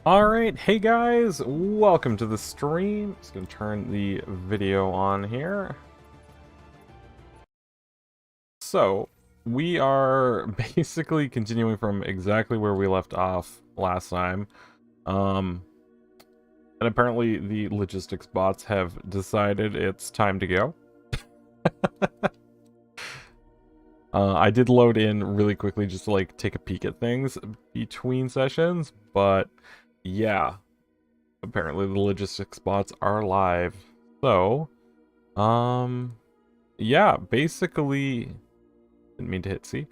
Alright, hey guys, welcome to the stream. Just gonna turn the video on here. So, we are basically continuing from exactly where we left off last time. And apparently the logistics bots have decided it's time to go. I did load in really quickly just to like take a peek at things between sessions, but yeah, apparently the logistics bots are live. So, yeah, basically, didn't mean to hit C.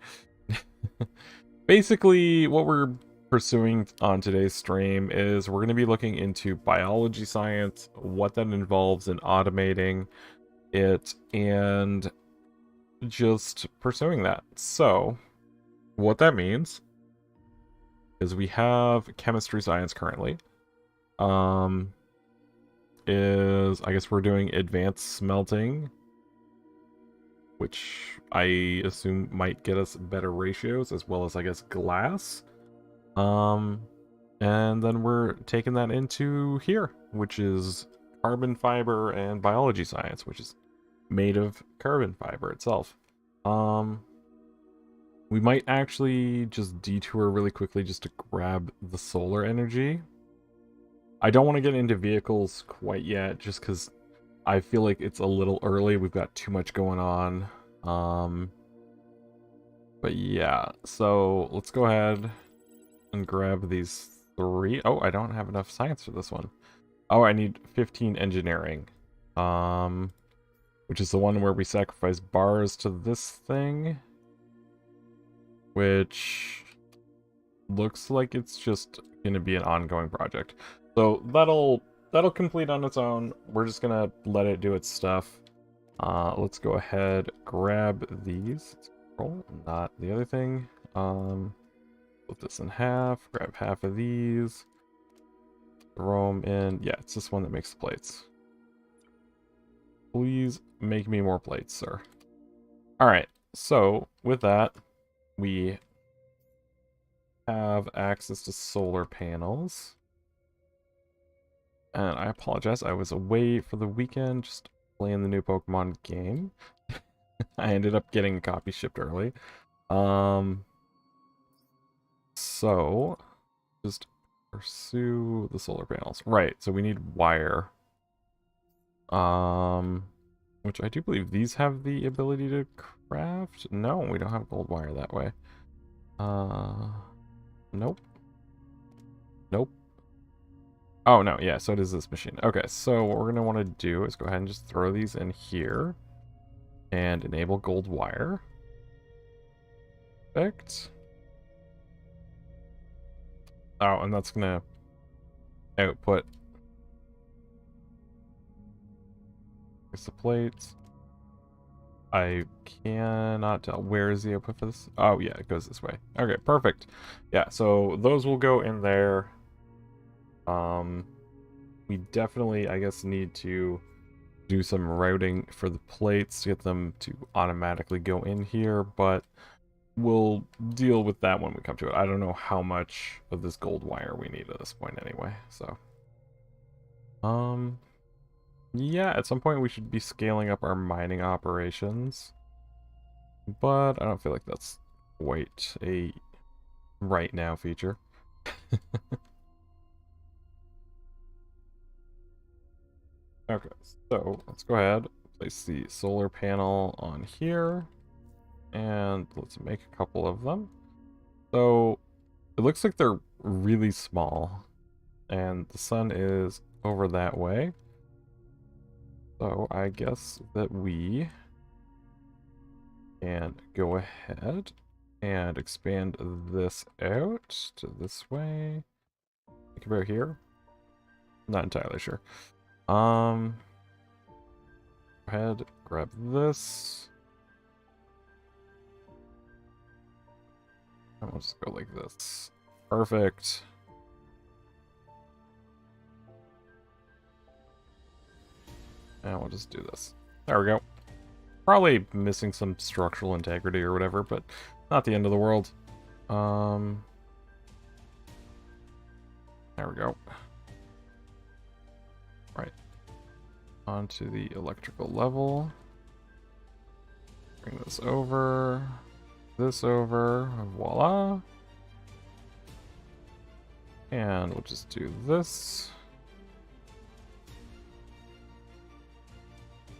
Basically, what we're pursuing on today's stream is we're going to be looking into biology science, what that involves in automating it, and just pursuing that. So, what that means is we have chemistry science currently. I guess we're doing advanced smelting, which I assume might get us better ratios, as well as, I guess, glass. And then we're taking that into here, which is carbon fiber and biology science, which is made of carbon fiber itself. We might actually just detour really quickly just to grab the solar energy. I don't want to get into vehicles quite yet, just because I feel like it's a little early. We've got too much going on. But yeah, so let's go ahead and grab these three. Oh, I don't have enough science for this one. Oh, I need 15 engineering. Which is the one where we sacrifice bars to this thing. Which looks like it's just gonna be an ongoing project. So that'll complete on its own. We're just gonna let it do its stuff. Let's go ahead, grab these. Control, not the other thing. Split this in half, grab half of these, throw them in. Yeah, it's this one that makes the plates. Please make me more plates, sir. Alright, so with that, we have access to solar panels. And I apologize, I was away for the weekend just playing the new Pokemon game. I ended up getting a copy shipped early. So just pursue the solar panels. Right, so we need wire. Which I do believe these have the ability to craft. No, we don't have gold wire that way. Nope. Nope. Oh, no, yeah, so does this machine. Okay, so what we're going to want to do is go ahead and just throw these in here and enable gold wire. Perfect. Oh, and that's going to output. Here's the plates. I cannot tell. Where is the output for this? Oh, yeah, it goes this way. Okay, perfect. Yeah, so those will go in there. We definitely, I guess, need to do some routing for the plates to get them to automatically go in here, but we'll deal with that when we come to it. I don't know how much of this gold wire we need at this point anyway, so. Yeah, at some point we should be scaling up our mining operations, but I don't feel like that's quite a right now feature. Okay, so let's go ahead, place the solar panel on here, and let's make a couple of them. So it looks like they're really small, and the sun is over that way. So I guess that we can go ahead and expand this out to this way. Think about here. Not entirely sure. Go ahead, grab this. And we'll just go like this. Perfect. And we'll just do this. There we go. Probably missing some structural integrity or whatever, but not the end of the world. There There we go. Right. Onto the electrical level. Bring this over. This over. Voila. And we'll just do this.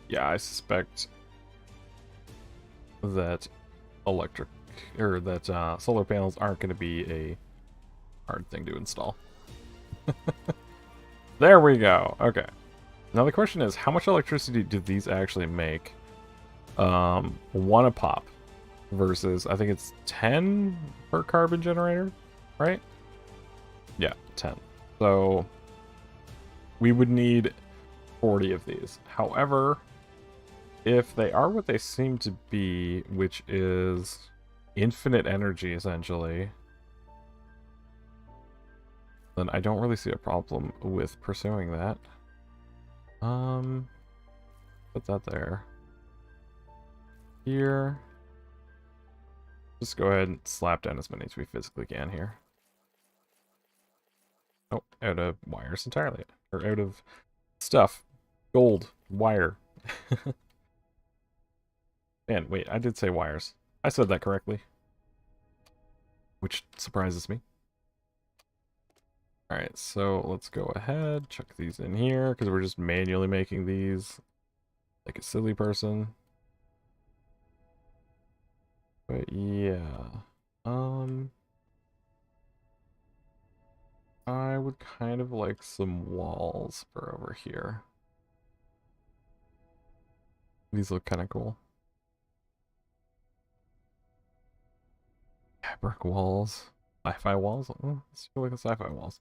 Yeah, I suspect that solar panels aren't going to be a hard thing to install. There we go. Okay. Now the question is, how much electricity do these actually make? 1 a pop versus, I think it's 10 per carbon generator, right? Yeah, 10. So we would need 40 of these. However, if they are what they seem to be, which is infinite energy essentially, then I don't really see a problem with pursuing that. Put that there. Here. Just go ahead and slap down as many as we physically can here. Oh, out of wires entirely. Or out of stuff. Gold. Wire. Man, wait, I did say wires. I said that correctly. Which surprises me. Alright, so let's go ahead, chuck these in here, because we're just manually making these like a silly person. But yeah, I would kind of like some walls for over here. These look kind of cool. Brick walls. Sci-fi walls? Oh, let's go look at sci-fi walls.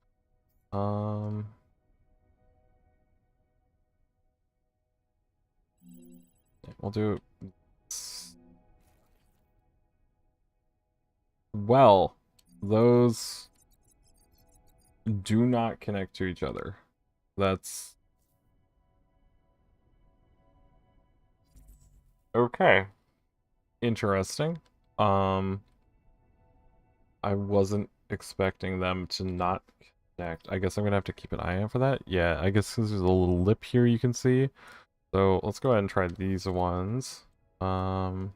We'll do... Well, those do not connect to each other. That's... Okay. Interesting. I wasn't expecting them to not connect. I guess I'm gonna have to keep an eye out for that. Yeah, I guess there's a little lip here you can see. So let's go ahead and try these ones. Sorry,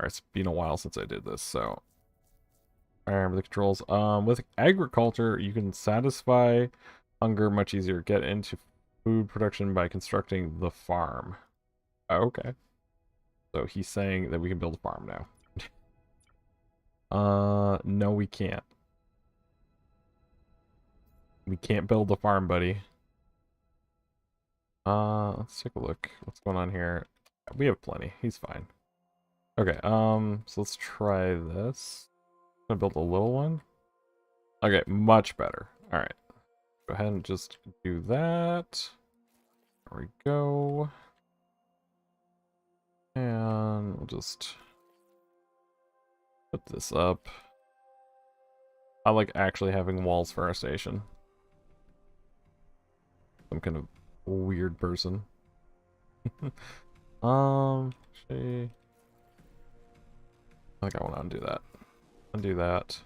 it's been a while since I did this, so I remember the controls. With agriculture, you can satisfy hunger much easier. Get into food production by constructing the farm. Okay. So he's saying that we can build a farm now. No, we can't. We can't build a farm, buddy. Let's take a look. What's going on here? We have plenty. He's fine. Okay, so let's try this. I'm gonna build a little one. Okay, much better. Alright. Go ahead and just do that. There we go. And we'll just put this up. I like actually having walls for our station. Some kind of weird person. Actually, I think I want to undo that. Undo that.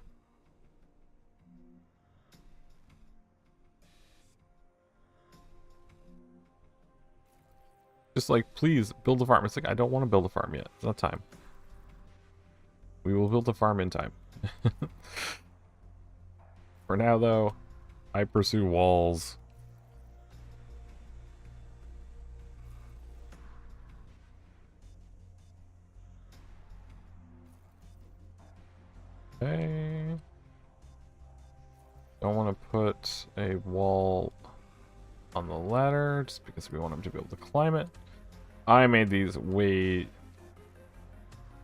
Just like, please build a farm. It's like, I don't want to build a farm yet. It's not time. We will build a farm in time. For now, though, I pursue walls. Okay. Don't want to put a wall on the ladder just because we want them to be able to climb it. I made these way...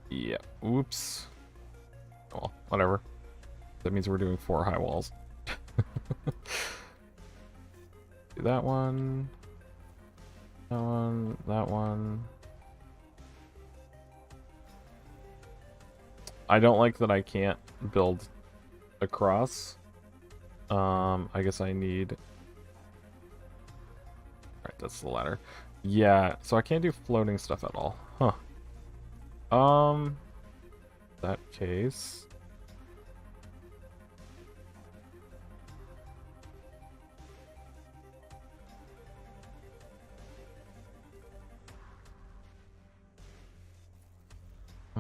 Yeah, oops. Well, whatever. That means we're doing 4 high walls. Do that one. That one. That one. I don't like that I can't build across. I guess I need... Alright, that's the ladder. Yeah, so I can't do floating stuff at all. Huh. That case...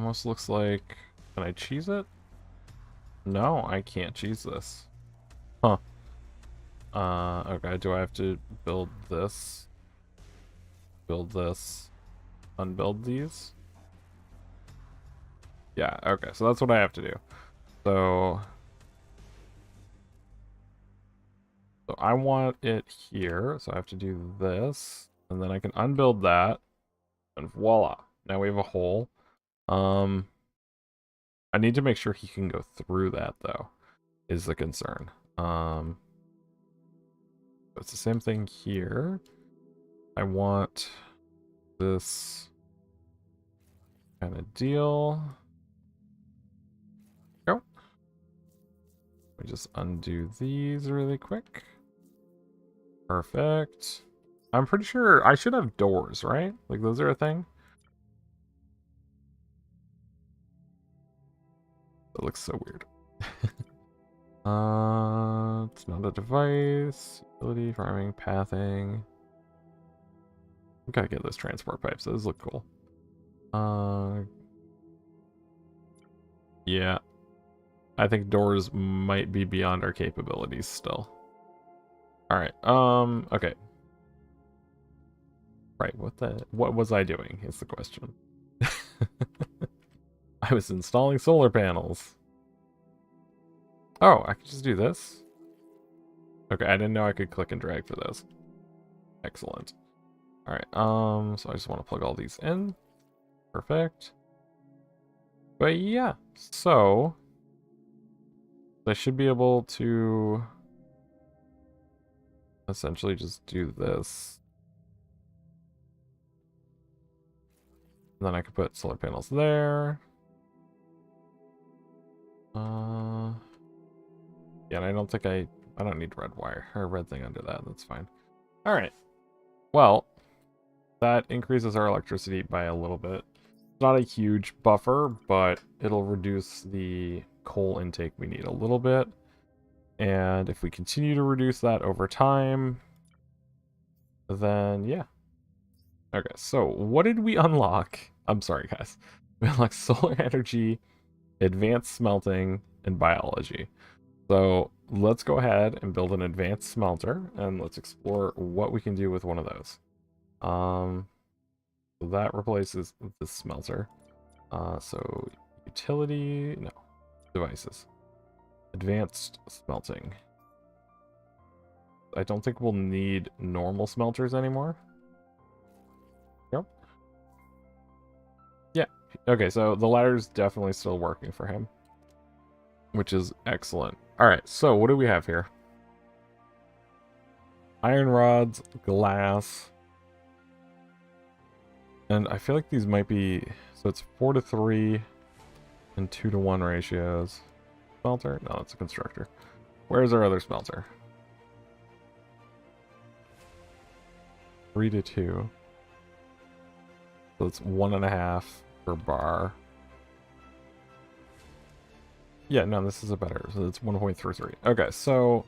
almost looks like... Can I cheese it? No, I can't cheese this. Huh. Okay, do I have to build this? Build this? Unbuild these? Yeah, okay, so that's what I have to do. So I want it here, so I have to do this, and then I can unbuild that, and voila. Now we have a hole. I need to make sure he can go through that, though, is the concern. It's the same thing here. I want this kind of deal. Go. Let me just undo these really quick. Perfect. I'm pretty sure I should have doors, right? Like, those are a thing? That looks so weird. It's not a device. Utility, farming, pathing. We gotta get those transport pipes. Those look cool. Yeah. I think doors might be beyond our capabilities still. Alright, okay. Right, what was I doing is the question. I was installing solar panels. Oh, I could just do this? Okay, I didn't know I could click and drag for those. Excellent. Alright, so I just want to plug all these in. Perfect. But yeah, so I should be able to essentially just do this. And then I could put solar panels there. Yeah, and I don't think I don't need red wire or red thing under that. That's fine. All right. Well, that increases our electricity by a little bit. It's not a huge buffer, but it'll reduce the coal intake we need a little bit. And if we continue to reduce that over time, then yeah. Okay, so what did we unlock? I'm sorry, guys. We unlocked solar energy, advanced smelting, and biology. So let's go ahead and build an advanced smelter, and let's explore what we can do with one of those. So that replaces the smelter. So utility, no, devices. Advanced smelting. I don't think we'll need normal smelters anymore. Yep. Yeah. Okay, so the ladder's definitely still working for him, which is excellent. All right, so what do we have here? Iron rods, glass, and I feel like these might be, so it's 4-3 and 2-1 ratios. Smelter? No, it's a constructor. Where's our other smelter? 3-2. So it's 1.5 per bar. Yeah, no, this is a better. So it's 1.33. Okay, so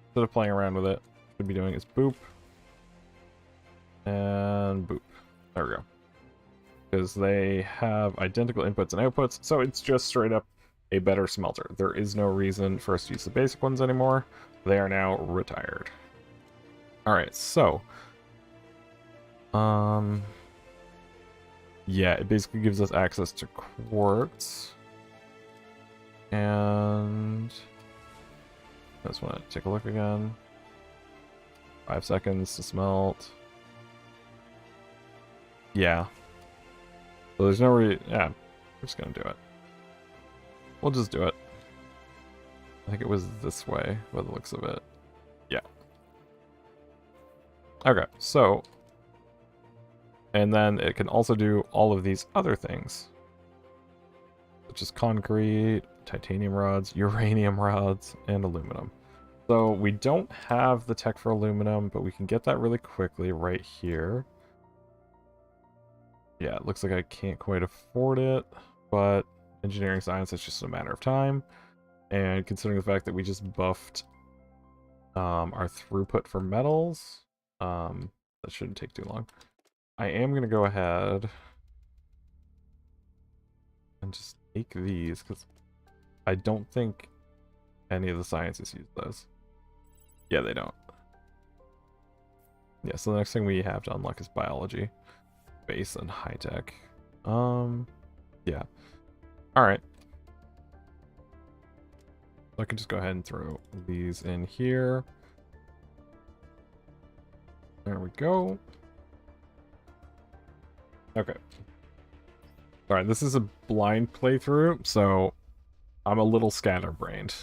instead of playing around with it, what we'd be doing is boop and boop. There we go. Because they have identical inputs and outputs, so it's just straight up a better smelter. There is no reason for us to use the basic ones anymore. They are now retired. Alright, so yeah, it basically gives us access to quartz. And I just want to take a look again. 5 seconds to smelt. Yeah. So there's no yeah, we're just gonna do it. We'll just do it. I think it was this way by the looks of it. Yeah. Okay, so and then it can also do all of these other things, such as concrete, titanium rods, uranium rods, and aluminum. So we don't have the tech for aluminum, but we can get that really quickly right here. Yeah, it looks like I can't quite afford it, but engineering science is just a matter of time. And considering the fact that we just buffed our throughput for metals, that shouldn't take too long. I am going to go ahead And just take these, because I don't think any of the scientists use those. Yeah, they don't. Yeah, so the next thing we have to unlock is biology, base, and high tech. Yeah. Alright. So I can just go ahead and throw these in here. There we go. Okay. Alright, this is a blind playthrough, so I'm a little scatterbrained.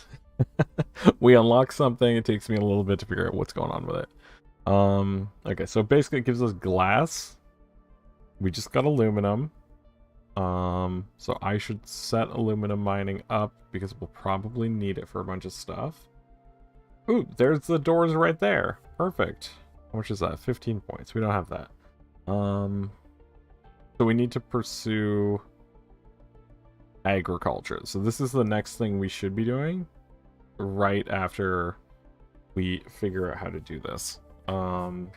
We unlock something, it takes me a little bit to figure out what's going on with it. Okay, so basically it gives us glass. We just got aluminum. So I should set aluminum mining up because we'll probably need it for a bunch of stuff. Ooh, there's the doors right there. Perfect. How much is that? 15 points. We don't have that. So we need to pursue agriculture. So this is the next thing we should be doing right after we figure out how to do this. So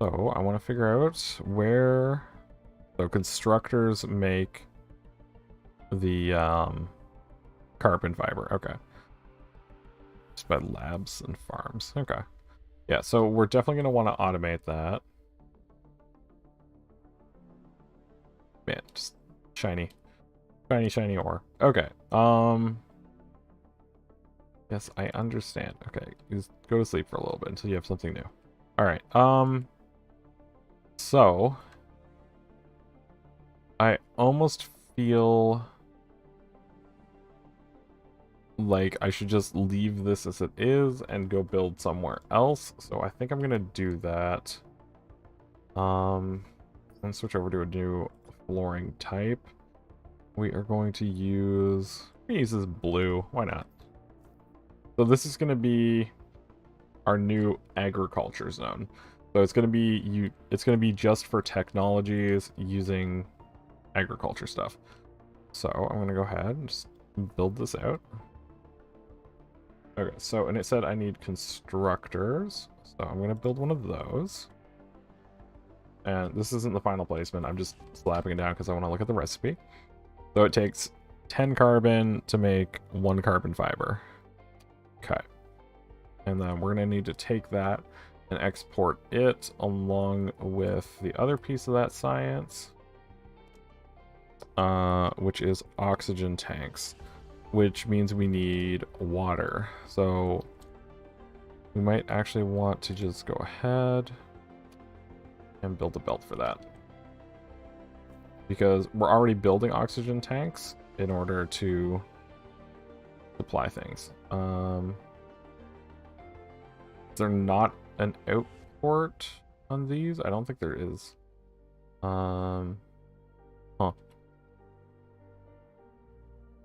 I want to figure out where... So constructors make the carbon fiber. Okay. Just by labs and farms. Okay. Yeah, so we're definitely going to want to automate that. Man, just shiny. Shiny ore. Okay. Yes, I understand. Okay, just go to sleep for a little bit until you have something new. Alright, so I almost feel like I should just leave this as it is and go build somewhere else. So I think I'm gonna do that. I'm gonna switch over to a new flooring type. We are going to use this blue. Why not? So this is gonna be our new agriculture zone. So it's gonna be just for technologies using agriculture stuff. So I'm gonna go ahead and just build this out. Okay, so, and it said I need constructors, so I'm gonna build one of those. And this isn't the final placement, I'm just slapping it down because I want to look at the recipe. So it takes 10 carbon to make 1 carbon fiber. Okay. And then we're gonna need to take that and export it along with the other piece of that science. Which is oxygen tanks, which means we need water. So we might actually want to just go ahead and build a belt for that, because we're already building oxygen tanks in order to supply things. Is there not an outport on these? I don't think there is. Huh.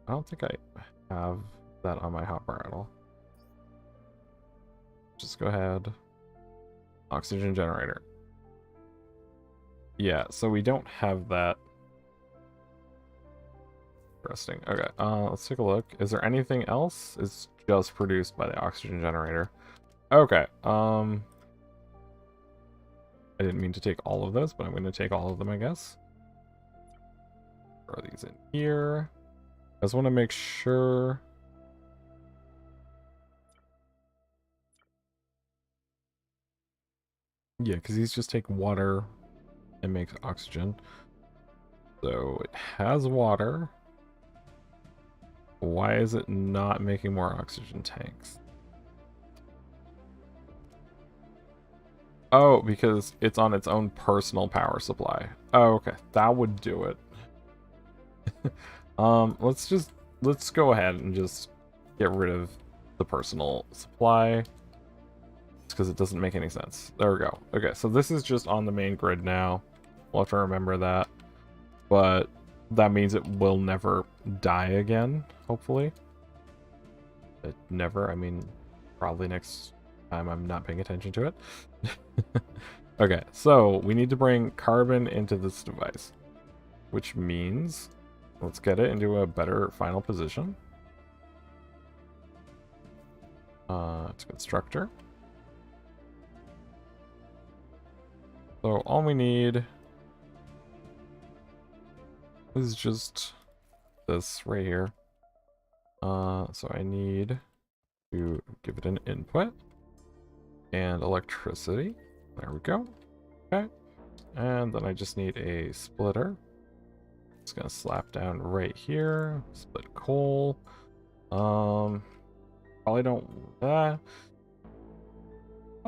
I don't think I have that on my hotbar at all. Just go ahead. Oxygen generator. Yeah, so we don't have that. Interesting. Okay, let's take a look. Is there anything else? It's just produced by the oxygen generator. Okay, I didn't mean to take all of those, but I'm going to take all of them, I guess. Throw these in here. I just want to make sure. Yeah, because these just take water and make oxygen. So it has water. Why is it not making more oxygen tanks? Oh, because it's on its own personal power supply. Oh, okay. That would do it. Let's go ahead and just get rid of the personal supply. Because it doesn't make any sense. There we go. Okay, so this is just on the main grid now. We'll have to remember that. But that means it will never die again, hopefully. Never, I mean, probably next time I'm not paying attention to it. Okay, so we need to bring carbon into this device. Which means, let's get it into a better final position. It's constructor. So all we need is just this right here. So I need to give it an input and electricity. There we go. Okay. And then I just need a splitter. It's gonna slap down right here. Split coal. Probably don't probably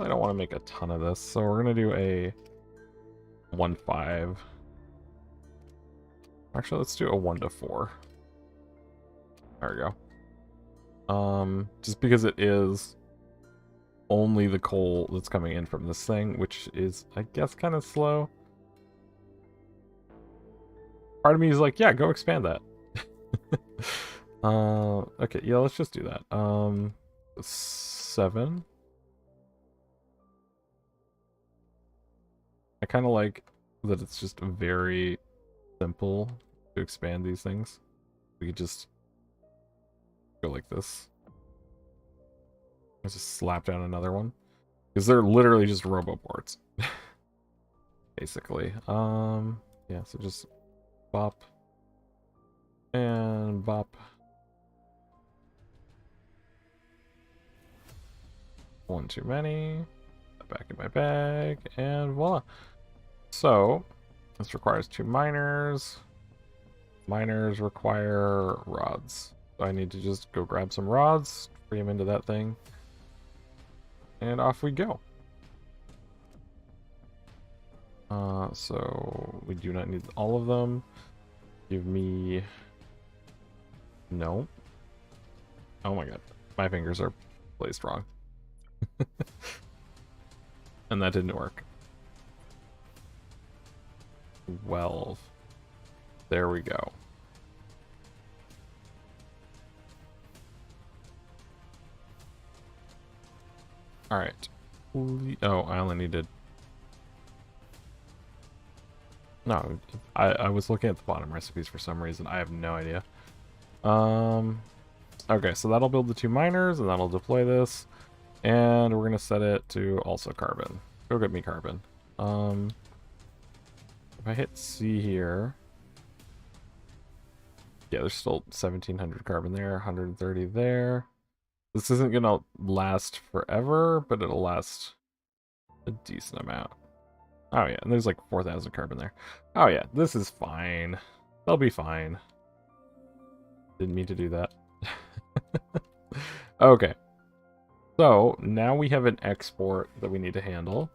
don't want to make a ton of this, so we're gonna do a 1-5. Actually, let's do a 1-4. There we go. Just because it is only the coal that's coming in from this thing, which is, I guess, kind of slow. Part of me is like, yeah, go expand that. Okay, yeah, let's just do that. 7. I kind of like that it's just very simple to expand these things. We could just go like this. Let's just slap down another one. Because they're literally just roboports. Basically. Yeah, so just bop. And bop. One too many. Back in my bag. And voila. So, this requires 2 miners. Miners require rods. So I need to just go grab some rods, free them into that thing. And off we go. So we do not need all of them. Give me... No. Oh my god. My fingers are placed wrong. And that didn't work. 12. There we go. Alright. Oh, I only needed... No, I was looking at the bottom recipes for some reason. I have no idea. Okay, so that'll build the 2 miners, and that'll deploy this. And we're gonna set it to also carbon. Go get me carbon. If I hit C here... Yeah, there's still 1700 carbon there, 130 there. This isn't gonna last forever, but it'll last a decent amount. Oh yeah, and there's like 4,000 carbon there. Oh yeah, this is fine. They'll be fine. Didn't mean to do that. Okay. So, now we have an export that we need to handle.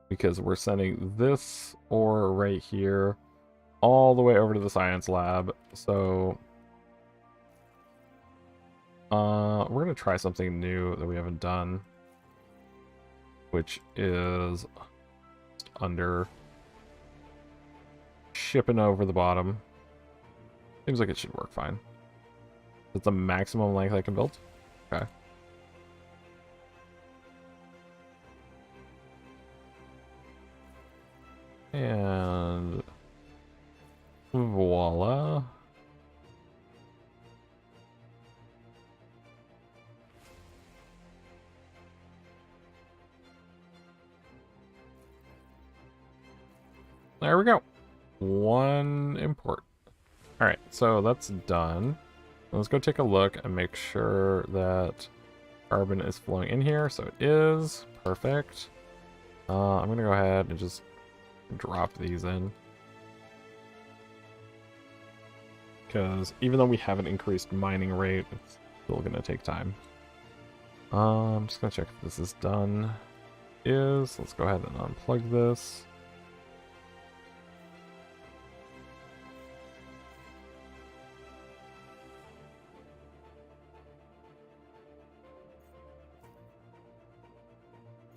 Because we're sending this ore right here all the way over to the science lab. So, we're going to try something new that we haven't done. Which is under shipping over the bottom. Seems like it should work fine. It's the maximum length I can build? Okay. And voila. There we go. 1 import. Alright, so that's done. Let's go take a look and make sure that carbon is flowing in here. So it is. Perfect. I'm going to go ahead and just drop these in. Because even though we have an increased mining rate, it's still going to take time. I'm just going to check if this is done. Let's go ahead and unplug this.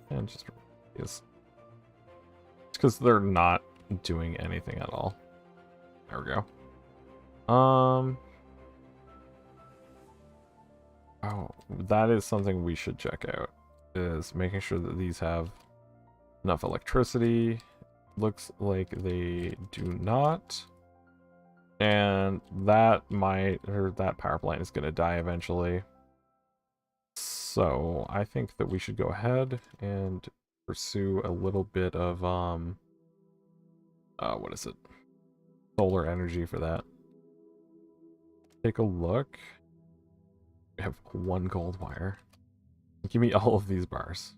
And just is because they're not doing anything at all. There we go. Oh, that is something we should check out, is making sure that these have enough electricity. Looks like they do not. And that that power plant is going to die eventually. So I think that we should go ahead and pursue a little bit of what is it? Solar energy for that. take a look. We have 1 gold wire. Give me all of these bars.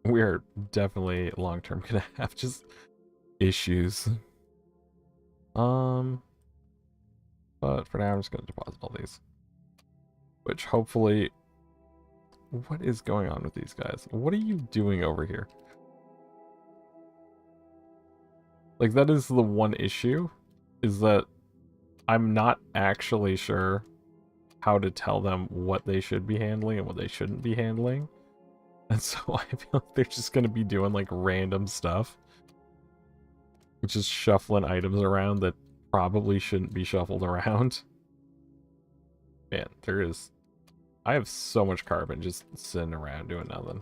We're definitely long-term gonna have just issues. But for now I'm just gonna deposit all these. Which hopefully... What is going on with these guys? What are you doing over here? Like, that is the one issue, is that I'm not actually sure how to tell them what they should be handling and what they shouldn't be handling. And so I feel like they're just going to be doing, like, random stuff. Just shuffling items around that probably shouldn't be shuffled around. Man, there is... I have so much carbon just sitting around doing nothing.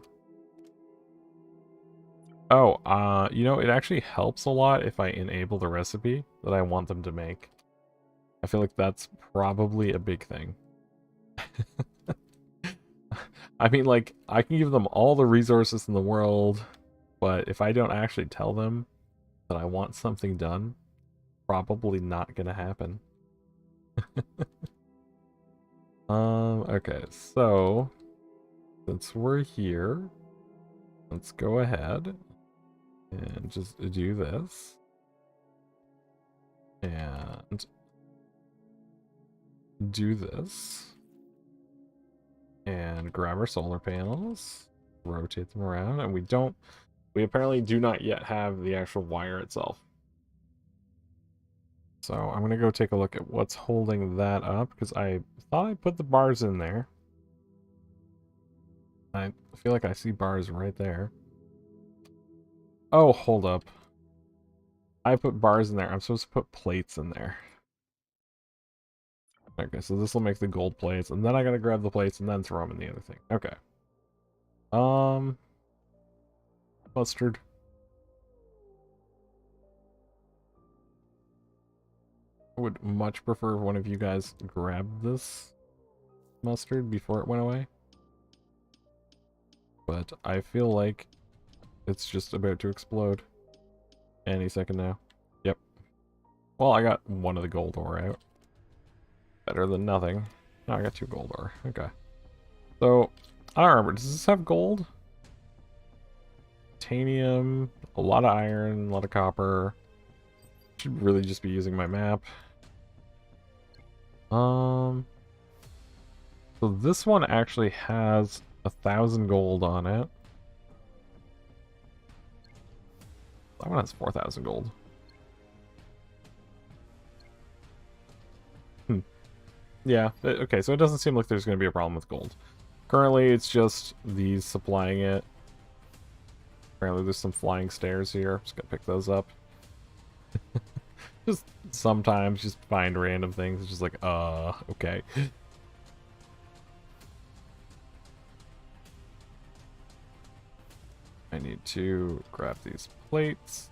Oh, you know, it actually helps a lot if I enable the recipe that I want them to make. I feel like that's probably a big thing. I mean, like, I can give them all the resources in the world, but if I don't actually tell them that I want something done, probably not gonna happen. Okay, so since we're here, let's go ahead and just do this. And do this. And grab our solar panels, rotate them around, and we apparently do not yet have the actual wire itself. So I'm going to go take a look at what's holding that up, because I thought I put the bars in there. I feel like I see bars right there. Oh, hold up. I put bars in there. I'm supposed to put plates in there. Okay, so this will make the gold plates, and then I gotta grab the plates and then throw them in the other thing. Okay. Mustard. I would much prefer one of you guys grab this mustard before it went away. But I feel like it's just about to explode any second now. Yep. Well, I got one of the gold ore out. Better than nothing. No, I got 2 gold ore. Okay. So, I don't remember. Does this have gold? Titanium, a lot of iron, a lot of copper. Should really just be using my map. So this one actually has 1,000 gold on it. That one has 4,000 gold. Yeah, okay, so it doesn't seem like there's going to be a problem with gold. Currently, it's just these supplying it. Apparently, there's some flying stairs here. Just gotta pick those up. Just sometimes just find random things. It's just like, okay. I need to grab these plates.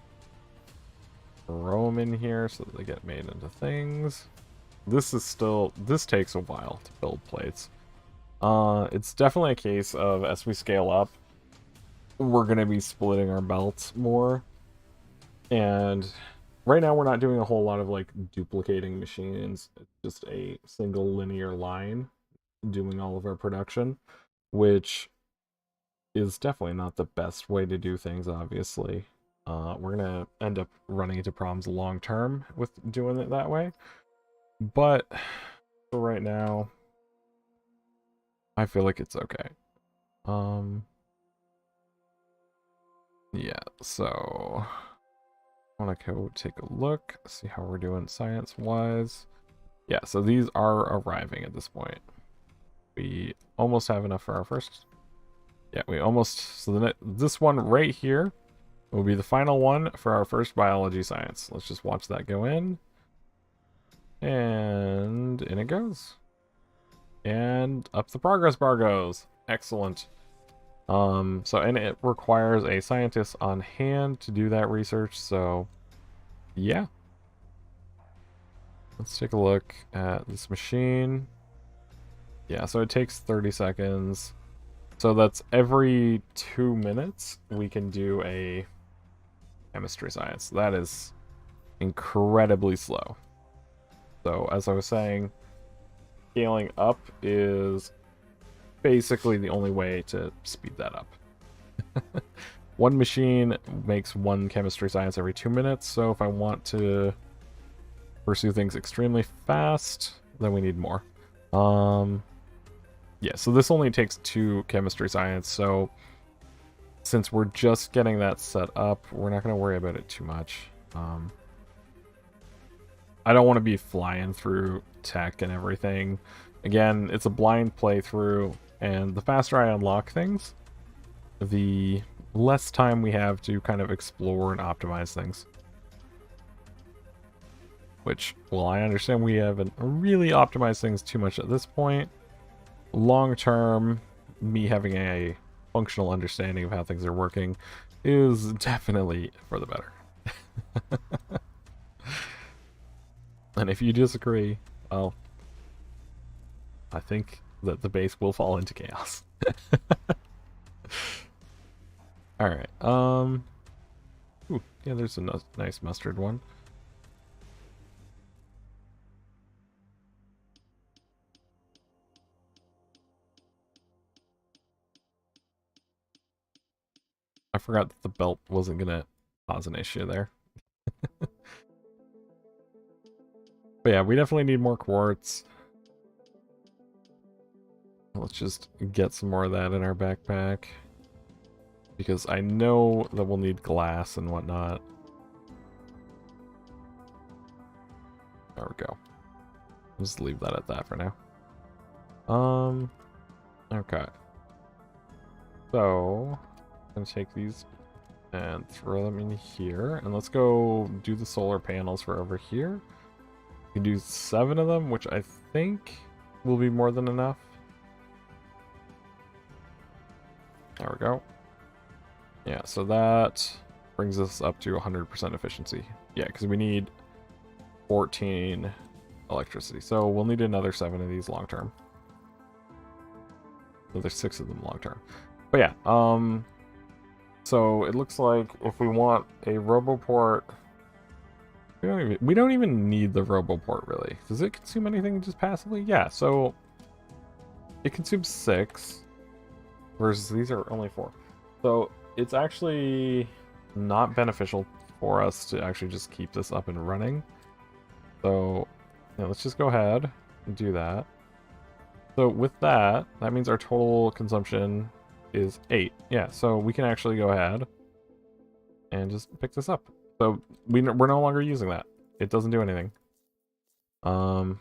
Throw them in here so that they get made into things. This takes a while to build plates. It's definitely a case of, as we scale up, we're going to be splitting our belts more. And right now we're not doing a whole lot of, like, duplicating machines. It's just a single linear line doing all of our production, which is definitely not the best way to do things, obviously. We're going to end up running into problems long term with doing it that way. But for right now, I feel like it's okay. Yeah, so I want to go take a look, see how we're doing science-wise. Yeah, so these are arriving at this point. We almost have enough for our first. Yeah, we almost. So this one right here will be the final one for our first biology science. Let's just watch that go in. And in it goes. And up the progress bar goes. Excellent. And it requires a scientist on hand to do that research, so yeah. Let's take a look at this machine. Yeah, so it takes 30 seconds. So that's every 2 minutes we can do a chemistry science. That is incredibly slow. So, as I was saying, scaling up is basically the only way to speed that up. One machine makes one chemistry science every 2 minutes, so if I want to pursue things extremely fast, then we need more. Yeah, so this only takes 2 chemistry science, so since we're just getting that set up, we're not going to worry about it too much. I don't want to be flying through tech and everything. Again, it's a blind playthrough, and the faster I unlock things, the less time we have to kind of explore and optimize things. Which, well, I understand we haven't really optimized things too much at this point. Long term, me having a functional understanding of how things are working is definitely for the better. And if you disagree, well, I think that the base will fall into chaos. Alright, ooh, yeah, there's a nice mustard one. I forgot that the belt wasn't gonna cause an issue there. But yeah, we definitely need more quartz. Let's just get some more of that in our backpack. Because I know that we'll need glass and whatnot. There we go. Just leave that at that for now. Okay. So, I'm gonna take these and throw them in here. And let's go do the solar panels for over here. We can do 7 of them, which I think will be more than enough. There we go. Yeah, so that brings us up to 100% efficiency. Yeah, because we need 14 electricity. So we'll need another 7 of these long term. So there's 6 of them long term. But yeah, so it looks like if we want a RoboPort, we don't even need the RoboPort really. Does it consume anything just passively? Yeah, so it consumes 6 versus these are only 4. So it's actually not beneficial for us to actually just keep this up and running. So yeah, let's just go ahead and do that. So with that, that means our total consumption is 8. Yeah, so we can actually go ahead and just pick this up. So we're no longer using that. It doesn't do anything. It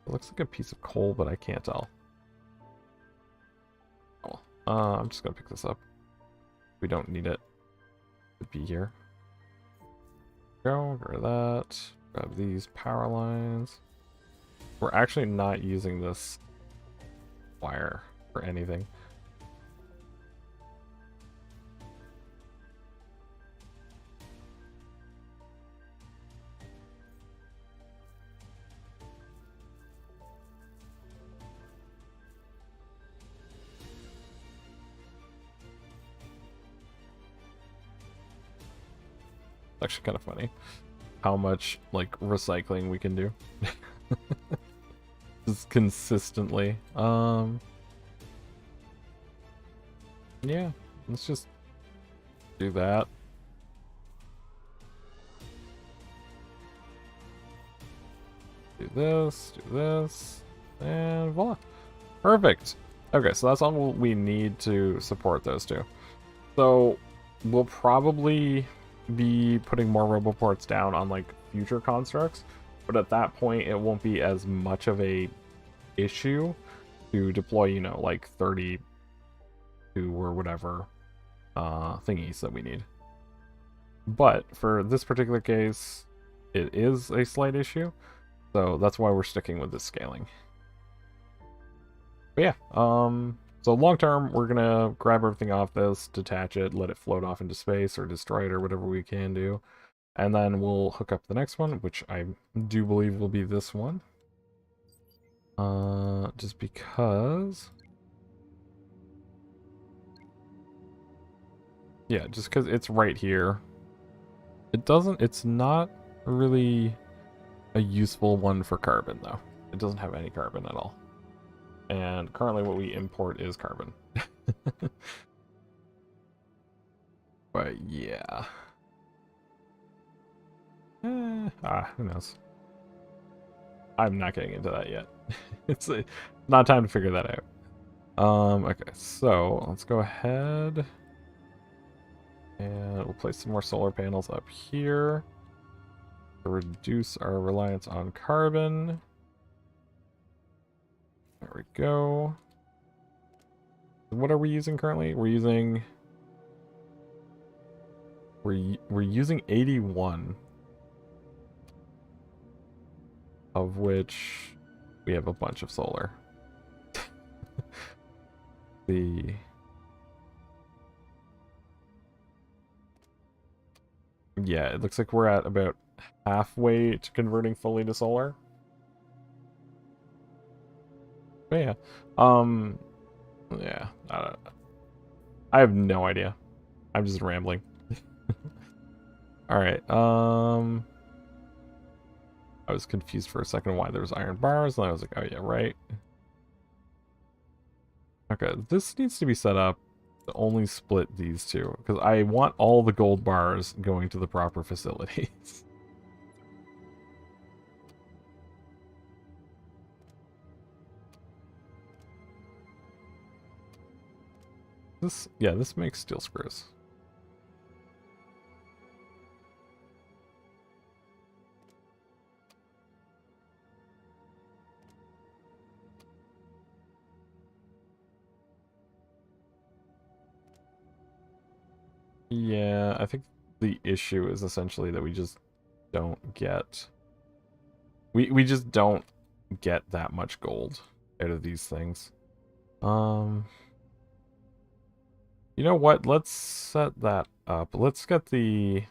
looks like a piece of coal, but I can't tell. Oh, I'm just gonna pick this up. We don't need it to be here. Go, grab that. Grab these power lines. We're actually not using this wire for anything. It's actually kind of funny how much like recycling we can do. Just consistently. Yeah, let's just do that. Do this, and voila. Perfect. Okay, so that's all we need to support those two. So we'll probably be putting more RoboPorts down on like future constructs, but at that point it won't be as much of a issue to deploy, you know, like 32 or whatever thingies that we need. But for this particular case, it is a slight issue, so that's why we're sticking with this scaling. But yeah, so long term, we're gonna grab everything off this, detach it, let it float off into space, or destroy it, or whatever we can do. And then we'll hook up the next one, which I do believe will be this one. Just because... Yeah, just because it's right here. It's not really a useful one for carbon, though. It doesn't have any carbon at all. And currently what we import is carbon. But yeah. Who knows? I'm not getting into that yet. It's not time to figure that out. Okay, so let's go ahead and we'll place some more solar panels up here to reduce our reliance on carbon. There we go. What are we using currently? We're using 81, of which we have a bunch of solar. Yeah, it looks like we're at about halfway to converting fully to solar. But yeah. Yeah, I have no idea. I'm just rambling. Alright, I was confused for a second why there was iron bars, and I was like, oh yeah, right. Okay, this needs to be set up to only split these two, because I want all the gold bars going to the proper facilities. This makes steel screws. Yeah, I think the issue is essentially that we just don't get... We just don't get that much gold out of these things. You know what? Let's set that up. Let's get the...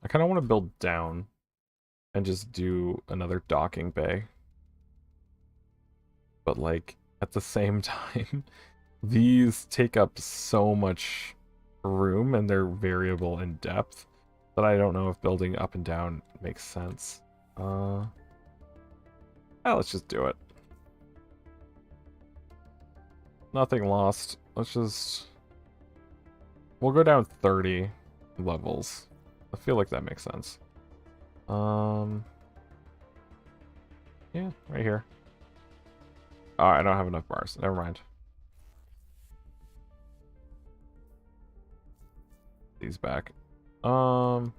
I kind of want to build down and just do another docking bay. But, like, at the same time, these take up so much room and they're variable in depth that I don't know if building up and down makes sense. Yeah, let's just do it. Nothing lost. Let's just... We'll go down 30 levels. I feel like that makes sense. Yeah, right here. Oh, I don't have enough bars. Never mind. These back. Yeah,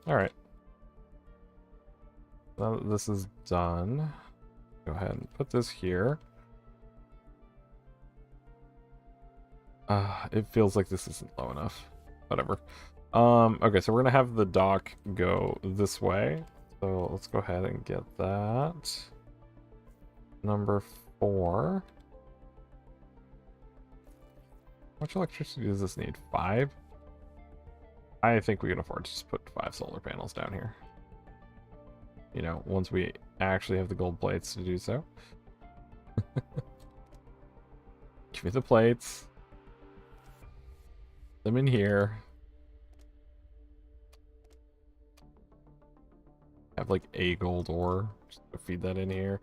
alright. Now that this is done, go ahead and put this here. It feels like this isn't low enough. Whatever. Okay, so we're gonna have the dock go this way. So let's go ahead and get that. Number 4. How much electricity does this need? 5? I think we can afford to just put 5 solar panels down here. You know, once we actually have the gold plates to do so. Give me the plates. Them in here. Have like a gold ore. Just to feed that in here.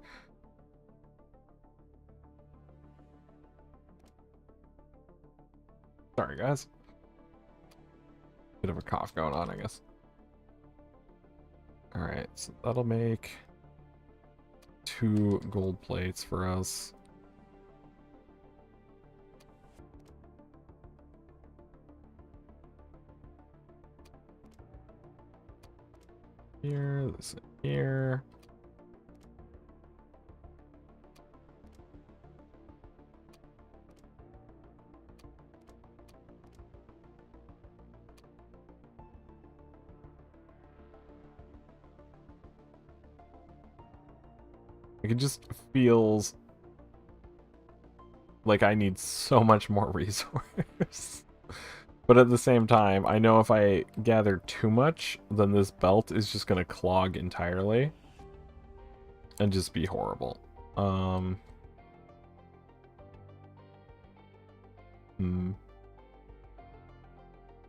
Sorry, guys. Bit of a cough going on, I guess. Alright, so that'll make 2 gold plates for us. Here, this here. It just feels like I need so much more resource. But at the same time, I know if I gather too much, then this belt is just going to clog entirely. And just be horrible. Hmm.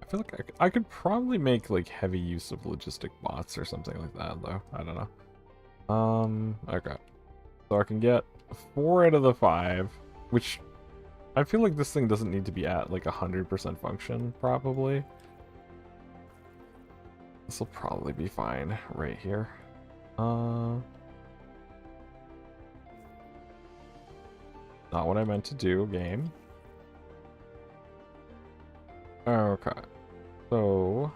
I feel like I could probably make like heavy use of logistic bots or something like that, though. I don't know. Okay. So I can get 4 out of the 5, which I feel like this thing doesn't need to be at like 100% function, probably. This will probably be fine right here. Not what I meant to do, game. Okay. So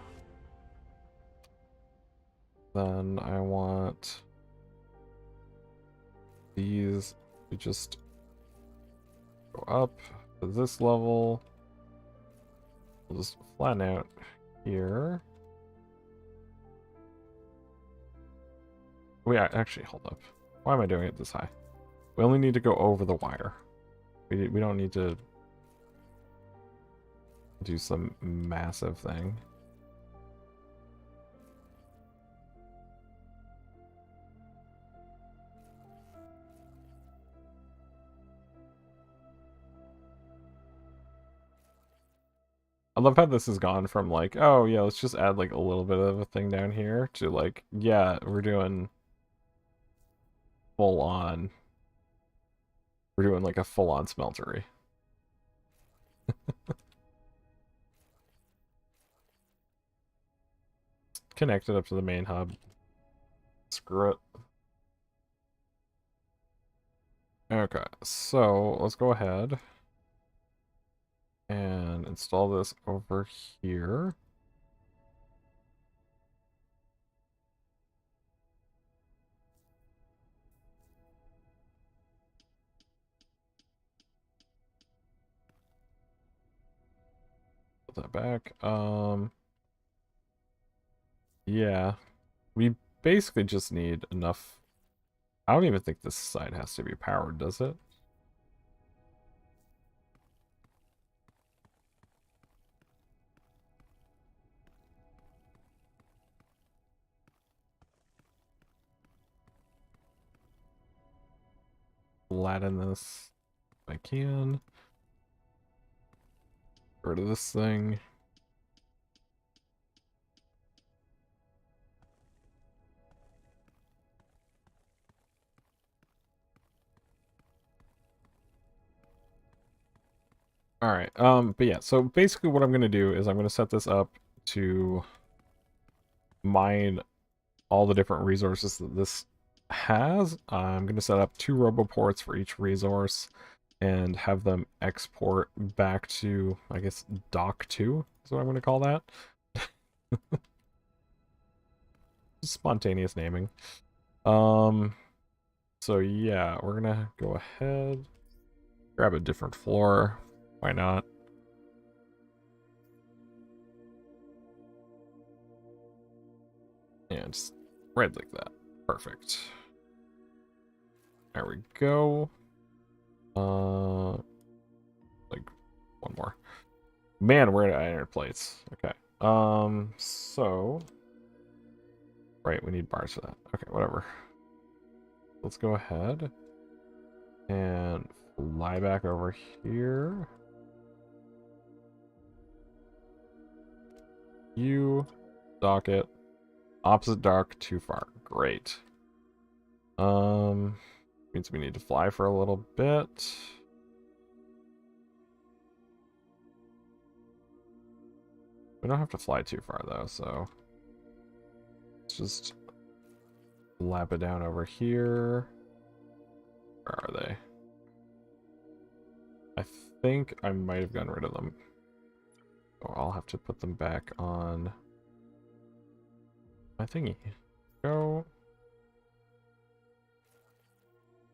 then I want these to just go up to this level. We'll just flatten out here. Wait, actually, hold up. Why am I doing it this high? We only need to go over the wire. We don't need to do some massive thing. I love how this has gone from like, oh yeah, let's just add like a little bit of a thing down here to like, yeah, we're doing full on. We're doing like a full on smeltery. Connected up to the main hub. Screw it. Okay, so let's go ahead and install this over here. Put that back. Yeah. We basically just need enough. I don't even think this side has to be powered, does it? Flatten this if I can. Get rid of this thing. Alright, but yeah, so basically what I'm gonna do is I'm gonna set this up to mine all the different resources that this has. I'm gonna set up 2 roboports for each resource and have them export back to, I guess, dock 2 is what I'm gonna call that. Spontaneous naming. So yeah, we're gonna go ahead, grab a different floor. Why not? And just right like that. Perfect. There we go. Like one more. Man, we're at iron plates. Okay. So right, we need bars for that. Okay, whatever. Let's go ahead and fly back over here. You dock it. Opposite dark, too far. Great. Means we need to fly for a little bit. We don't have to fly too far though, so let's just lap it down over here. Where are they? I think I might have gotten rid of them. Oh, I'll have to put them back on my thingy. Go.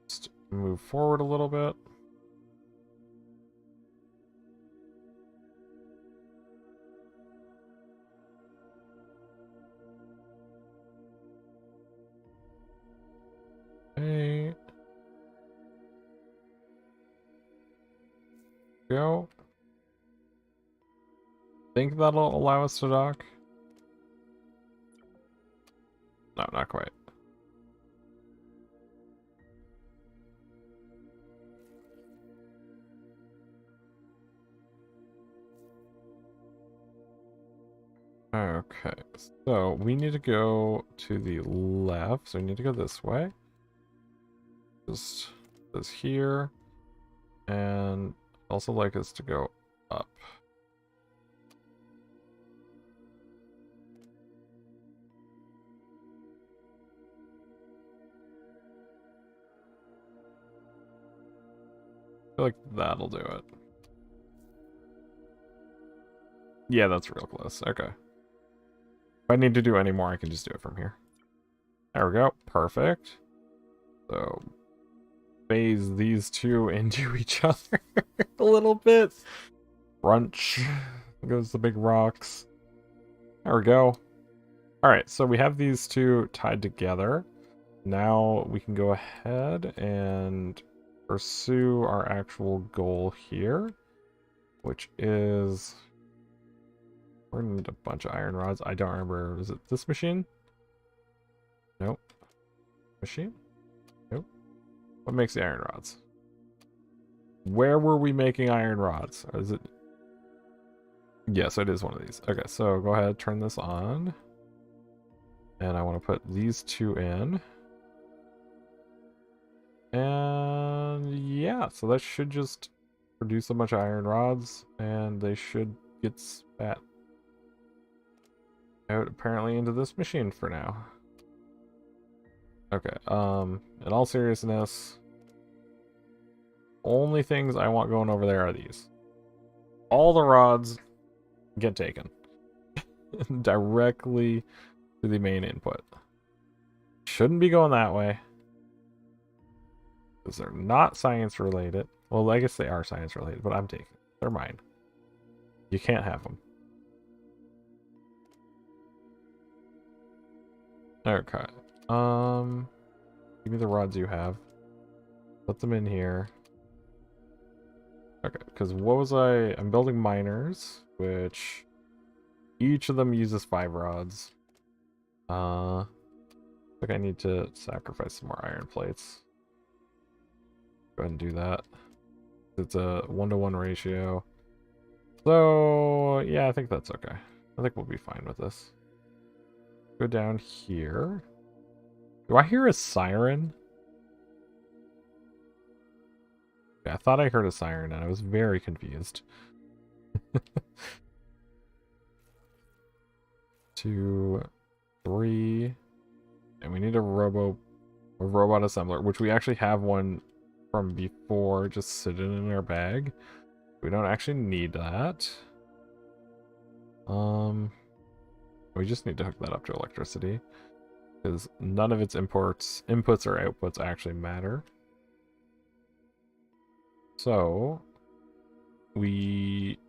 Just move forward a little bit. Okay. Go. Think that'll allow us to dock? No, not quite. Okay, so we need to go to the left, so we need to go this way. Just this here, and also like us to go up. I feel like that'll do it. Yeah, that's real close. Okay. If I need to do any more, I can just do it from here. There we go. Perfect. So, phase these two into each other a little bit. Crunch. Goes the big rocks. There we go. Alright, so we have these two tied together. Now we can go ahead and pursue our actual goal here, which is... We're gonna need a bunch of iron rods. I don't remember. Is it this machine? Nope. Machine? Nope. What makes the iron rods? Where were we making iron rods? Or is it... Yes, it is one of these. Okay, so go ahead, turn this on. And I want to put these two in. And yeah, so that should just produce a bunch of iron rods, and they should get spat out apparently into this machine for now. Okay, in all seriousness, only things I want going over there are these. All the rods get taken directly to the main input. Shouldn't be going that way, because they're not science related. Well, I guess they are science related, but I'm taking them. They're mine. You can't have them. Okay. Give me the rods you have. Put them in here. Okay, because what was I'm building miners, which each of them uses 5 rods. I think I need to sacrifice some more iron plates. Go ahead and do that. It's a 1-to-1 ratio. So, yeah, I think that's okay. I think we'll be fine with this. Go down here. Do I hear a siren? Yeah, I thought I heard a siren and I was very confused. 2, 3, and we need a robot assembler, which we actually have one from before just sitting in our bag. We don't actually need that. We just need to hook that up to electricity, because none of its inputs or outputs actually matter. So we...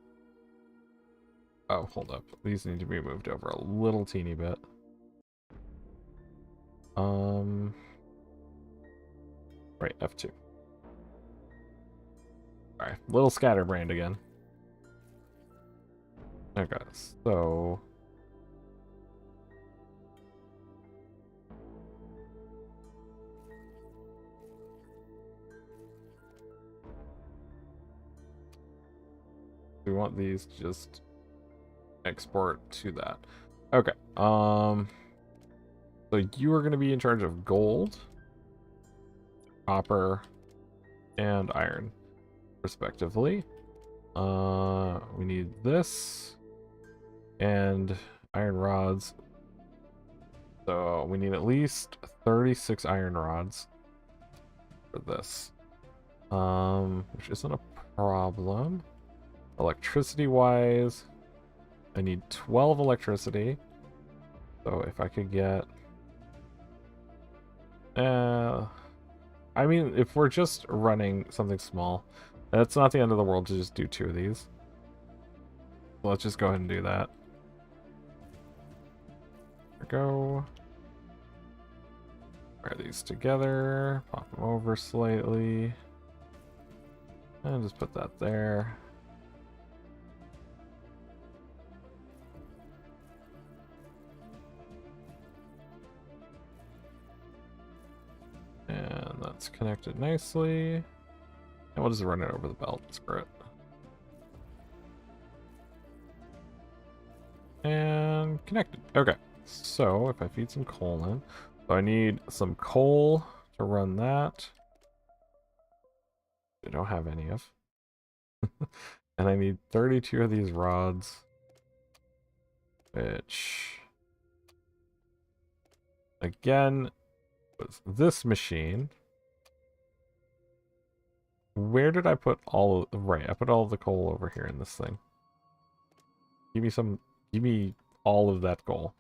Oh, hold up. These need to be moved over a little teeny bit. Right, F2. Alright, little scatterbrained again. Okay, so... we want these to just export to that. Okay. So you are going to be in charge of gold, copper, and iron, respectively. We need this and iron rods. So we need at least 36 iron rods for this, which isn't a problem. Electricity wise, I need 12 electricity. So if I could get I mean, if we're just running something small, that's not the end of the world to just do 2 of these. Let's just go ahead and do that. There we go. Pair these together, pop them over slightly, and just put that there. And that's connected nicely. And we'll just run it over the belt. Screw it. And connected. Okay, so if I feed some coal in, so I need some coal to run that. I don't have any of. And I need 32 of these rods, which again was this machine. Where did I put all of, right, I put all of the coal over here in this thing. Give me all of that coal.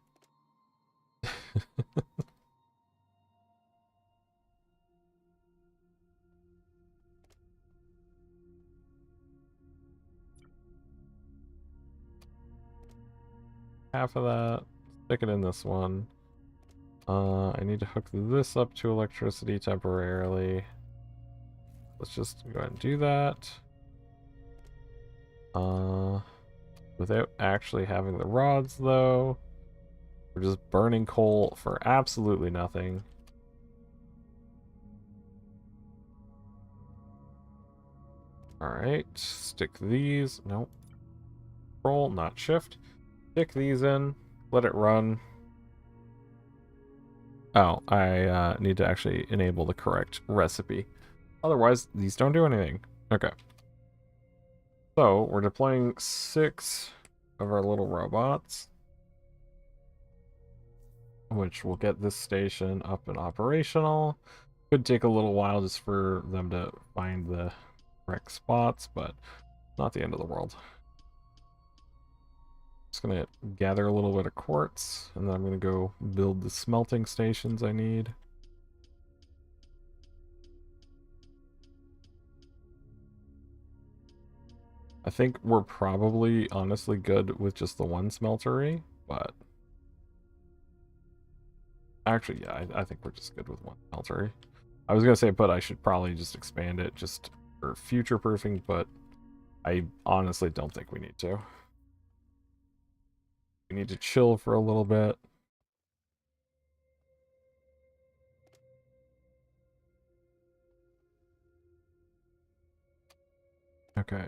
Half of that, stick it in this one. I need to hook this up to electricity temporarily. Let's just go ahead and do that. Without actually having the rods, though. We're just burning coal for absolutely nothing. Alright, stick these. Nope. Control, not shift. Stick these in. Let it run. Oh, I need to actually enable the correct recipe. Otherwise, these don't do anything. Okay. So, we're deploying 6 of our little robots, which will get this station up and operational. Could take a little while just for them to find the correct spots, but not the end of the world. Just gonna gather a little bit of quartz, and then I'm gonna go build the smelting stations I need. I think we're probably honestly good with just the one smeltery, but actually, yeah, I think we're just good with one smeltery. I was gonna say, but I should probably just expand it just for future proofing, but I honestly don't think we need to. We need to chill for a little bit. Okay,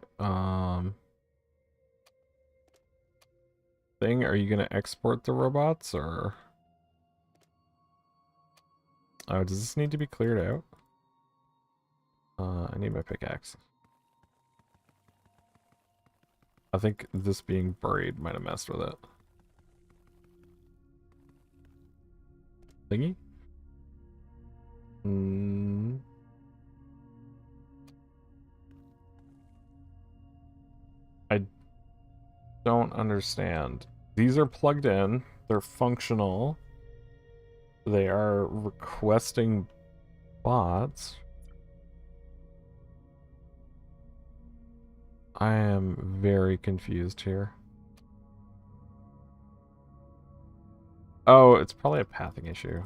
thing, are you gonna export the robots, or... Oh, does this need to be cleared out? I need my pickaxe. I think this being buried might have messed with it. Thingy? I don't understand. These are plugged in. They're functional. They are requesting bots. I am very confused here. Oh, it's probably a pathing issue.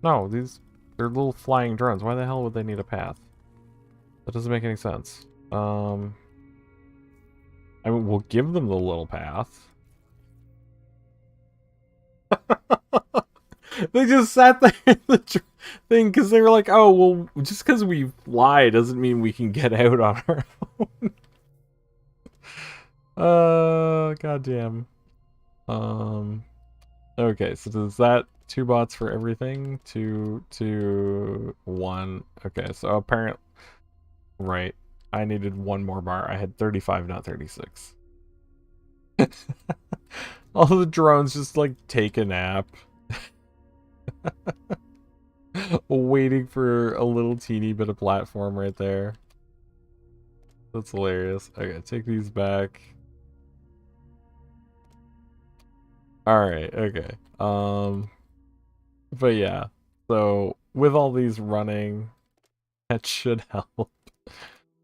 No, they're little flying drones. Why the hell would they need a path? That doesn't make any sense. I mean, we'll give them the little path. They just sat there in the thing because they were like, oh, well, just because we fly doesn't mean we can get out on our own. Goddamn. Okay, so does that 2 bots for everything? 2, 2, 1. Okay, so apparently, right. I needed 1 more bar. I had 35, not 36. All the drones just like take a nap. Waiting for a little teeny bit of platform right there. That's hilarious. Okay, take these back. Alright, okay. But yeah. So with all these running, that should help.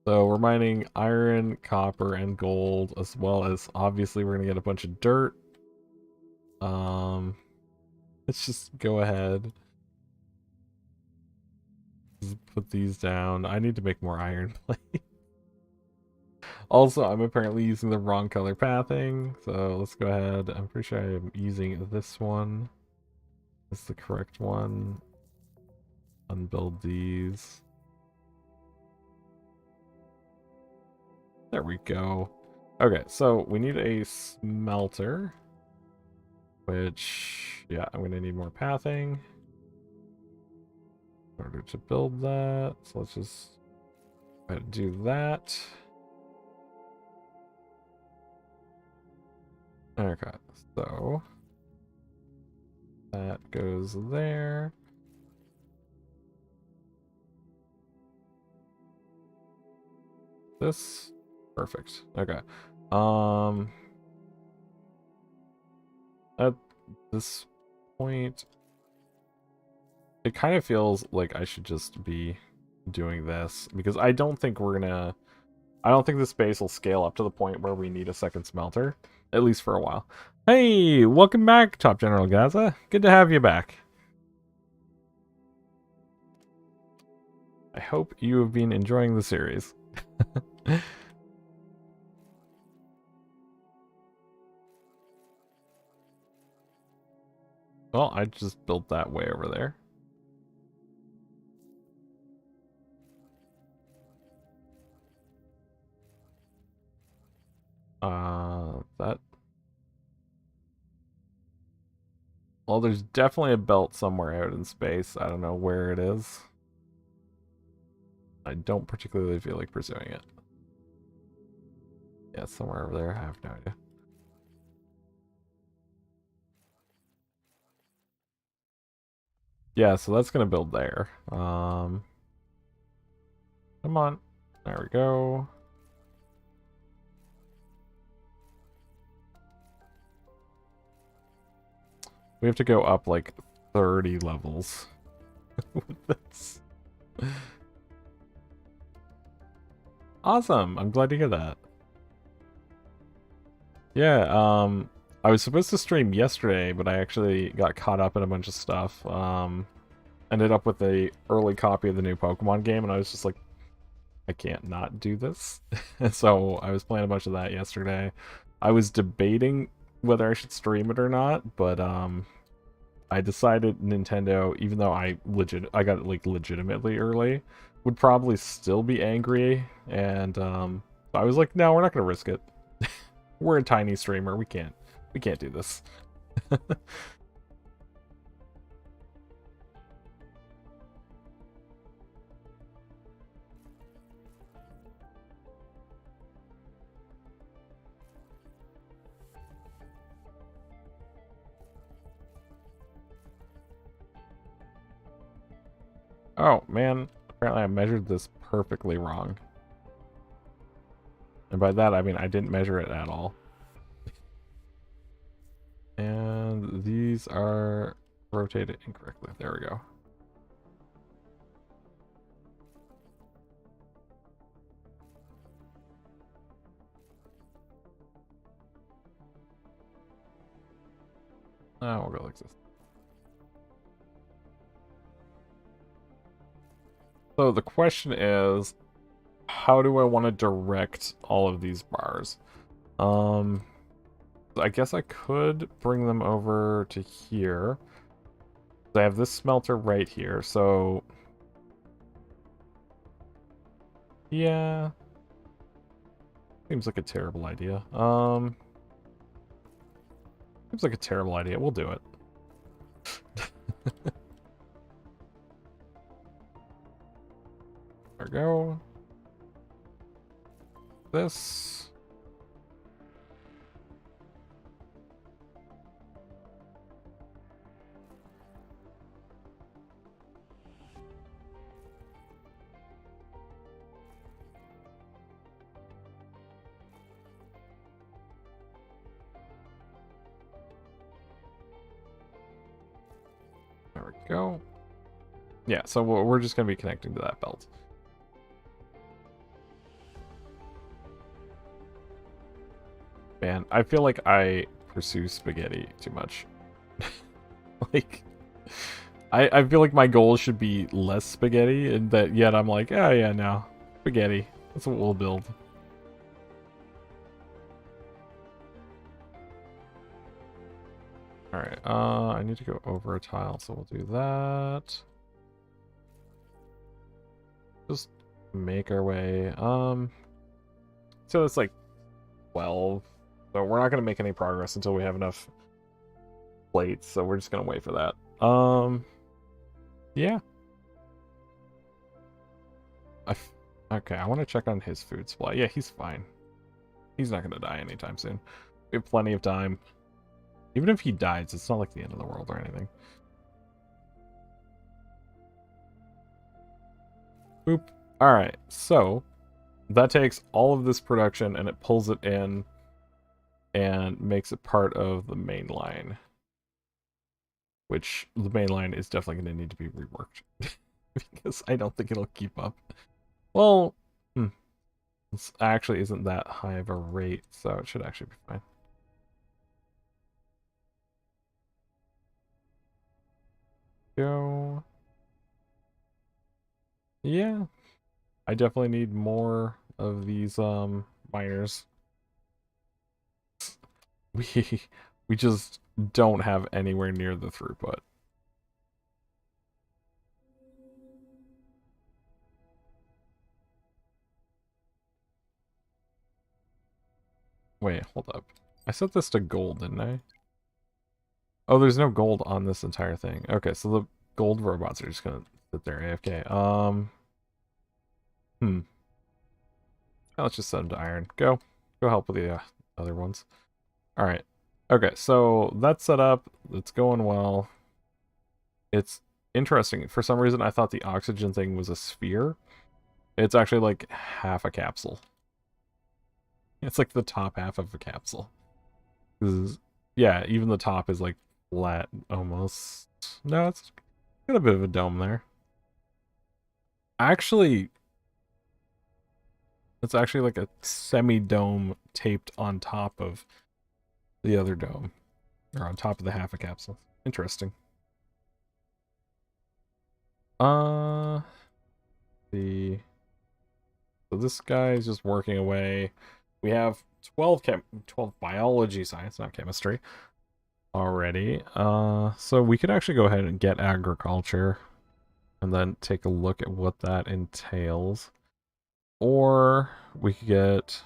So we're mining iron, copper, and gold, as well as obviously we're gonna get a bunch of dirt. Let's just go ahead. Just put these down. I need to make more iron plate. Also, I'm apparently using the wrong color pathing, so let's go ahead. I'm pretty sure I'm using this one. This is the correct one. Unbuild these. There we go. Okay, so we need a smelter. Which, yeah, I'm going to need more pathing in order to build that. So let's just go ahead and do that. Okay, so that goes there. This, perfect. Okay. At this point, it kind of feels like I should just be doing this because I don't think I don't think the space will scale up to the point where we need a second smelter, at least for a while. Hey, welcome back, Top General Gaza. Good to have you back. I hope you have been enjoying the series. Well, I just built that way over there. That... Well, there's definitely a belt somewhere out in space. I don't know where it is. I don't particularly feel like pursuing it. Yeah, somewhere over there. I have no idea. Yeah, so that's gonna build there. Come on. There we go. We have to go up like 30 levels with this. Awesome. I'm glad to hear that. Yeah, I was supposed to stream yesterday, but I actually got caught up in a bunch of stuff. Ended up with a early copy of the new Pokemon game, and I was just like, I can't not do this. And so I was playing a bunch of that yesterday. I was debating whether I should stream it or not, but I decided Nintendo, even though I got it like legitimately early, would probably still be angry, and I was like, no, we're not gonna risk it. We're a tiny streamer. We can't do this. Oh man, apparently I measured this perfectly wrong. And by that I mean I didn't measure it at all. And these are rotated incorrectly. There we go. Oh, we'll go like this. So the question is, how do I want to direct all of these bars? I guess I could bring them over to here. I have this smelter right here, so yeah. Seems like a terrible idea. Seems like a terrible idea. We'll do it. There we go. This. There we go. Yeah, so we're just going to be connecting to that belt. Man, I feel like I pursue spaghetti too much. Like, I feel like my goal should be less spaghetti, and that yet I'm like, oh yeah, no, spaghetti. That's what we'll build. Alright, I need to go over a tile, so we'll do that. Just make our way. So it's like 12. So we're not going to make any progress until we have enough plates, so we're just gonna wait for that. Yeah. Okay, I want to check on his food supply. Yeah, he's fine. He's not gonna die anytime soon. We have plenty of time. Even if he dies, it's not like the end of the world or anything. Boop. Alright, so that takes all of this production and it pulls it in and makes it part of the main line. Which the main line is definitely going to need to be reworked. Because I don't think it'll keep up. Well, this actually isn't that high of a rate, so it should actually be fine. Go. Yeah. I definitely need more of these miners. We just don't have anywhere near the throughput. Wait, hold up. I set this to gold, didn't I? Oh, there's no gold on this entire thing. Okay, so the gold robots are just gonna sit there AFK. Let's just set them to iron. Go help with the other ones. All right. Okay, so that's set up. It's going well. It's interesting. For some reason, I thought the oxygen thing was a sphere. It's actually like half a capsule. It's like the top half of a capsule. Yeah, even the top is like flat almost. No, it's got a bit of a dome there. Actually, it's actually like a semi-dome taped on top of the other dome. Or on top of the half a capsule. Interesting. The So this guy is just working away. We have 12 biology science, not chemistry, already. So we could actually go ahead and get agriculture and then take a look at what that entails. Or we could get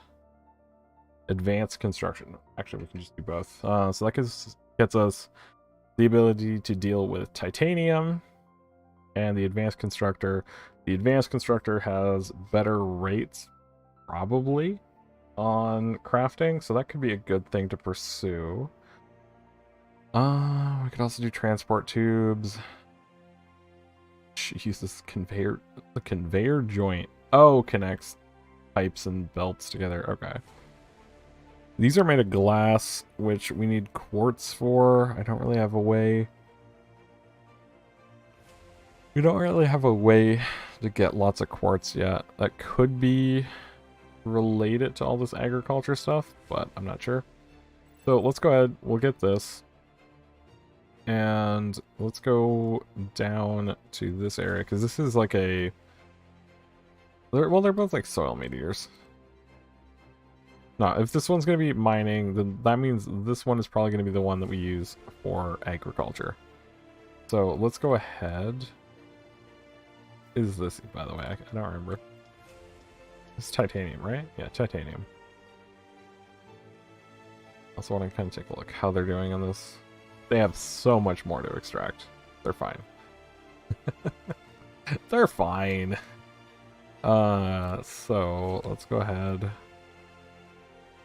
advanced construction. Actually, we can just do both. So that gets us the ability to deal with titanium and the advanced constructor. The advanced constructor has better rates, probably, on crafting, so that could be a good thing to pursue. We could also do transport tubes. Use this conveyor, the conveyor joint. Oh, connects pipes and belts together. Okay. These are made of glass, which we need quartz for. I don't really have a way. We don't really have a way to get lots of quartz yet. That could be related to all this agriculture stuff, but I'm not sure. So let's go ahead. We'll get this. And let's go down to this area, because this is like a... Well, they're both like soil meteors. No, if this one's going to be mining, then that means this one is probably going to be the one that we use for agriculture. So let's go ahead. Is this, by the way? I don't remember. It's titanium, right? Yeah, titanium. Also want to kind of take a look how they're doing on this. They have so much more to extract. They're fine. They're fine. So let's go ahead.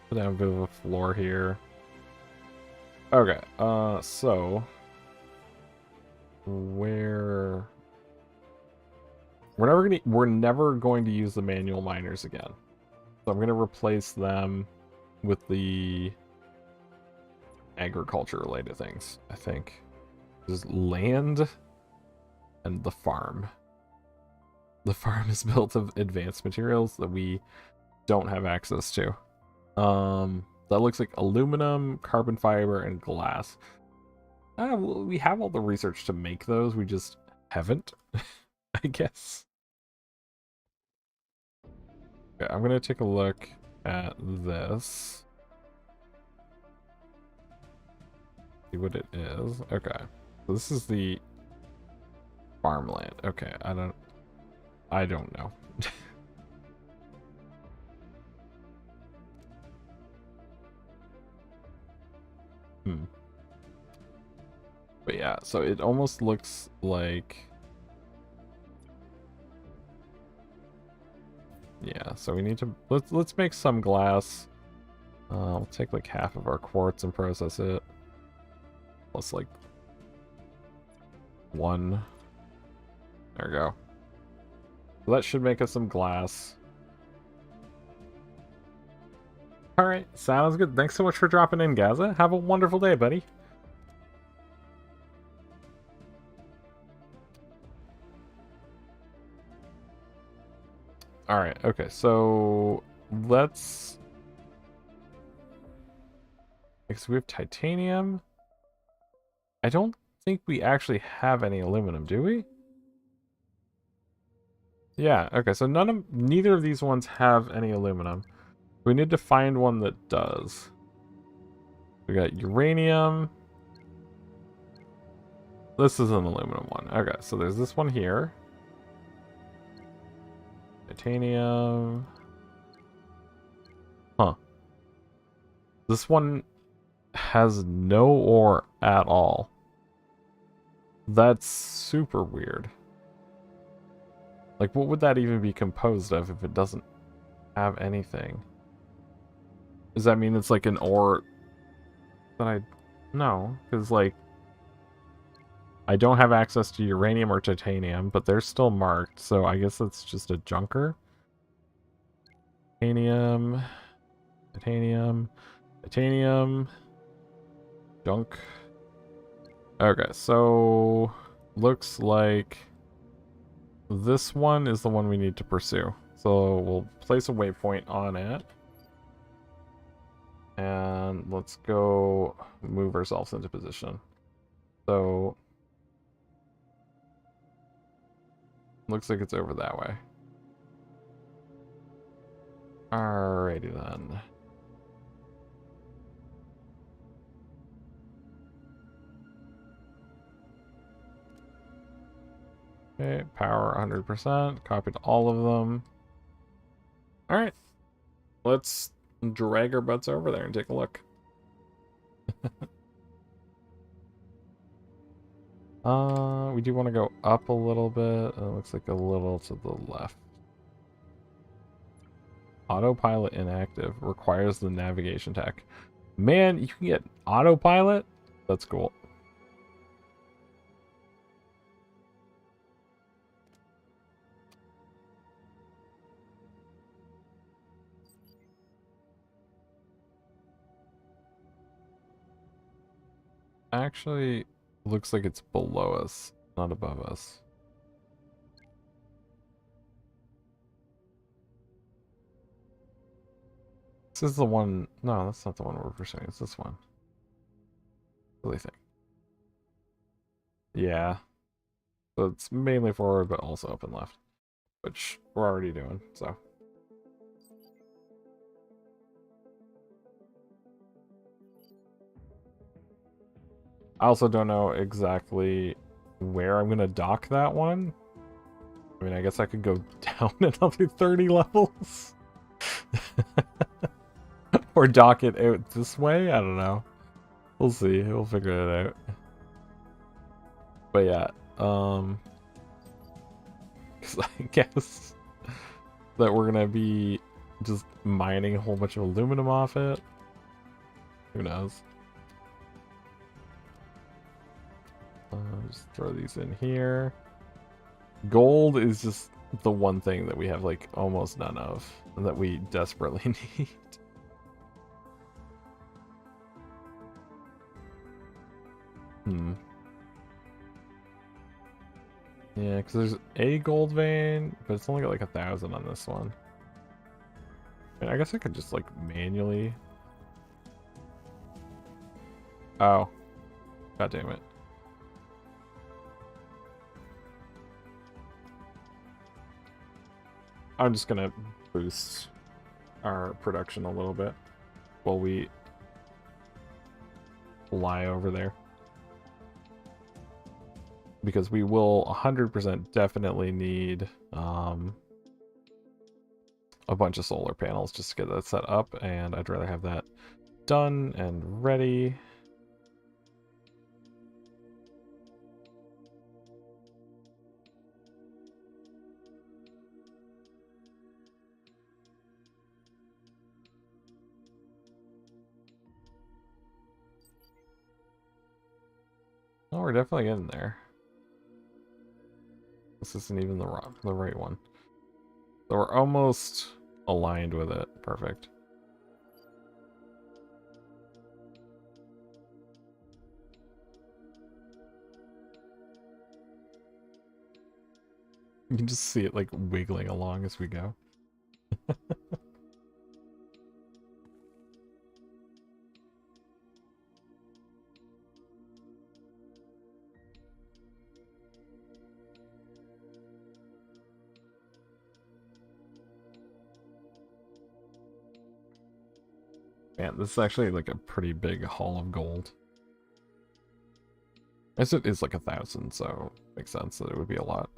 Put down a bit of a floor here. Okay, so we're never going to use the manual miners again. So I'm gonna replace them with the agriculture related things, I think. There's land and the farm. The farm is built of advanced materials that we don't have access to. That looks like aluminum, carbon fiber, and glass. We have all the research to make those, we just haven't, I guess. Okay, I'm gonna take a look at this. See what it is. Okay. So this is the farmland. Okay, I don't know. But yeah, so it almost looks like... Yeah, so we need to... Let's make some glass. We'll take like half of our quartz and process it. Plus like 1. There we go. So that should make us some glass. Alright, sounds good. Thanks so much for dropping in, Gaza. Have a wonderful day, buddy. Alright, okay, so let's... Because we have titanium. I don't think we actually have any aluminum, do we? Yeah, okay, so neither of these ones have any aluminum. We need to find one that does. We got uranium. This is an aluminum one. Okay, so there's this one here. Titanium. Huh. This one has no ore at all. That's super weird. Like, what would that even be composed of if it doesn't have anything? Does that mean it's like an ore that No, because like I don't have access to uranium or titanium, but they're still marked, so I guess it's just a junker. Titanium, titanium, titanium, junk. Okay, so looks like this one is the one we need to pursue. So we'll place a waypoint on it. And let's go move ourselves into position. So looks like it's over that way. Alrighty then. Okay, power 100%. Copied all of them. Alright. Let's drag our butts over there and take a look. We do want to go up a little bit. It looks like a little to the left. Autopilot inactive. Requires the navigation tech. Man, you can get autopilot? That's cool. Actually, looks like it's below us, not above us. This is the one... No, that's not the one we're pursuing. It's this one. Really think. Yeah. So it's mainly forward, but also up and left. Which we're already doing, so... I also don't know exactly where I'm going to dock that one. I mean, I guess I could go down another 30 levels. Or dock it out this way? I don't know. We'll see. We'll figure it out. But yeah, because I guess that we're going to be just mining a whole bunch of aluminum off it. Who knows? Just throw these in here. Gold is just the one thing that we have like almost none of, and that we desperately need. Yeah, because there's a gold vein, but it's only got like 1,000 on this one. I mean, I guess I could just like manually... Oh. God damn it. I'm just gonna boost our production a little bit while we fly over there. Because we will 100% definitely need a bunch of solar panels just to get that set up, and I'd rather have that done and ready. we're definitely getting there. This isn't even the right one. So we're almost aligned with it. Perfect. You can just see it like wiggling along as we go. Man, this is actually like a pretty big haul of gold. As it is like 1,000, so it makes sense that it would be a lot.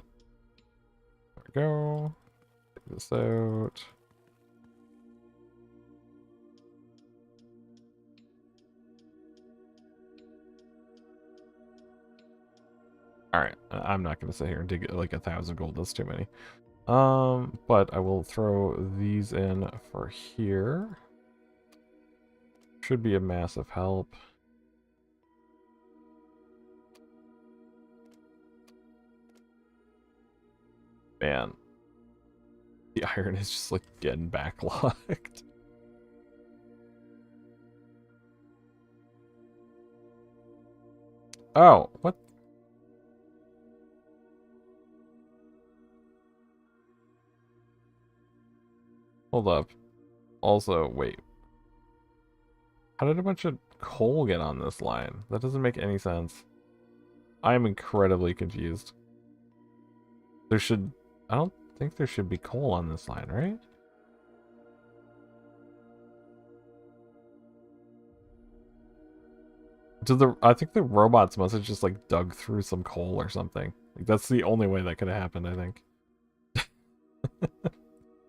There we go. Take this out. Alright, I'm not going to sit here and dig like 1,000 gold. That's too many. But I will throw these in for here. Should be a massive help. Man. The iron is just like getting backlogged. Oh, what? Hold up. Also, wait. How did a bunch of coal get on this line? That doesn't make any sense. I am incredibly confused. There should... I don't think there should be coal on this line, right? I think the robots must have just like dug through some coal or something. Like that's the only way that could have happened, I think.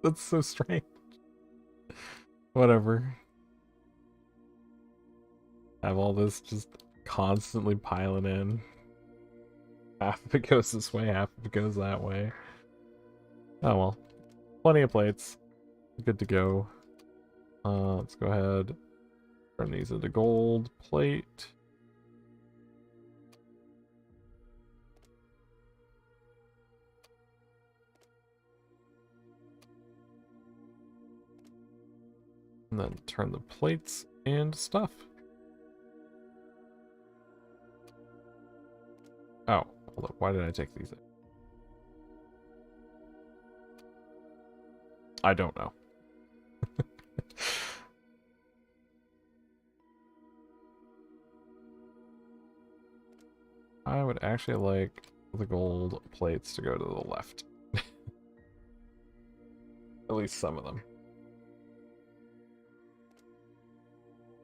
That's so strange. Whatever. Have all this just constantly piling in. Half of it goes this way, half of it goes that way. Oh well. Plenty of plates. Good to go. Let's go ahead. Turn these into gold plate. And then turn the plates and stuff. Oh, hold up. Why did I take these in? I don't know. I would actually like the gold plates to go to the left. At least some of them.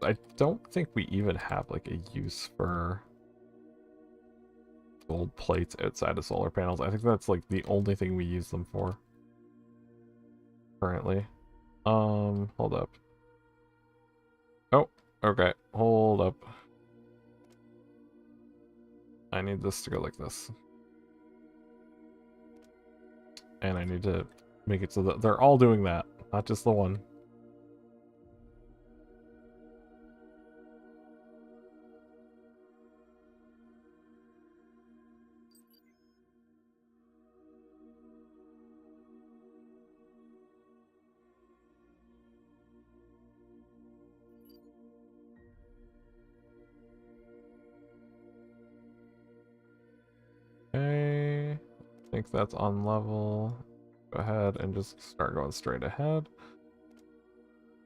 I don't think we even have like a use for gold plates outside of solar panels. I think that's like the only thing we use them for currently. Hold up. Oh, okay. Hold up. I need this to go like this. And I need to make it so that they're all doing that, not just the one. Okay, I think that's on level. Go ahead and just start going straight ahead.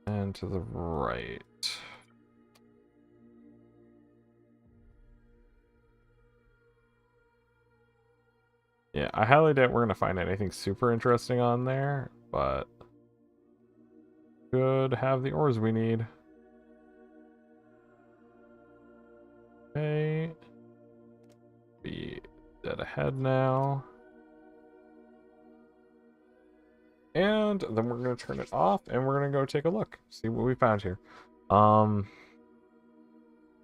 And to the right. Yeah, I highly doubt we're going to find anything super interesting on there, but should have the ores we need. Okay. Be dead ahead now. And then we're going to turn it off and we're going to go take a look. See what we found here.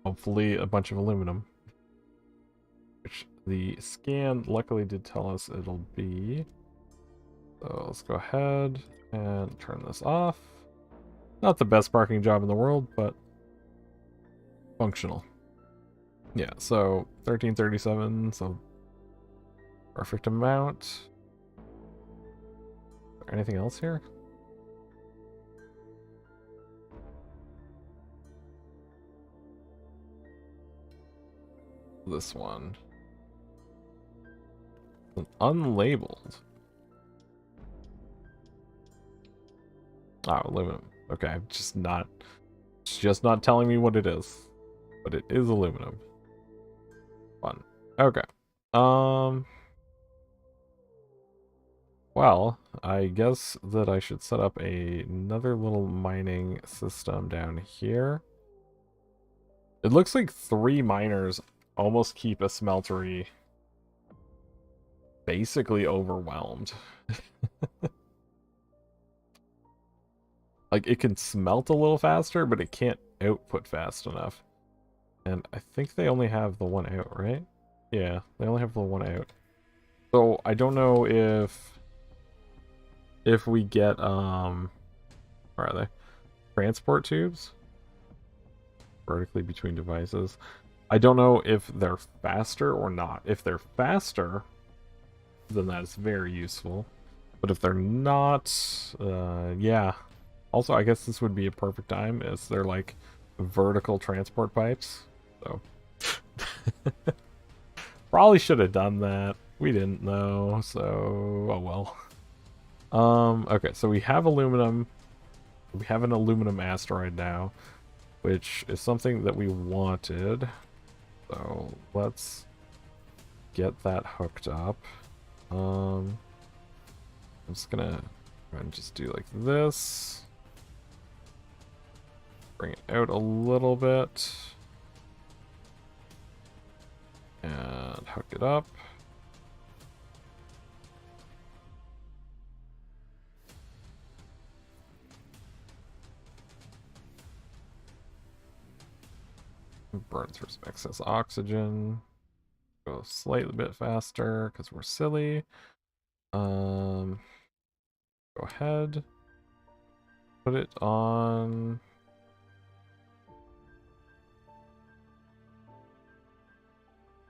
Hopefully a bunch of aluminum. Which the scan luckily did tell us it'll be. So let's go ahead and turn this off. Not the best parking job in the world, but functional. Yeah, so 1337, so perfect amount. Is there anything else here? This one. Unlabeled. Oh, aluminum. Okay, it's just not telling me what it is. But it is aluminum. Fun. Okay. Well, I guess that I should set up another little mining system down here. It looks like 3 miners almost keep a smeltery basically overwhelmed. Like, it can smelt a little faster, but it can't output fast enough. And I think they only have the one out, right? Yeah, they only have the one out. So, I don't know if we get, where are they? Transport tubes? Vertically between devices. I don't know if they're faster or not. If they're faster, then that is very useful. But if they're not, yeah. Also, I guess this would be a perfect time as they're like vertical transport pipes. So probably should have done that. We didn't know, so oh well. Okay, so we have aluminum. We have an aluminum asteroid now, which is something that we wanted. So let's get that hooked up. I'm just gonna try and just do like this. Bring it out a little bit. And hook it up. Burn through some excess oxygen. Go slightly bit faster because we're silly. Go ahead. Put it on.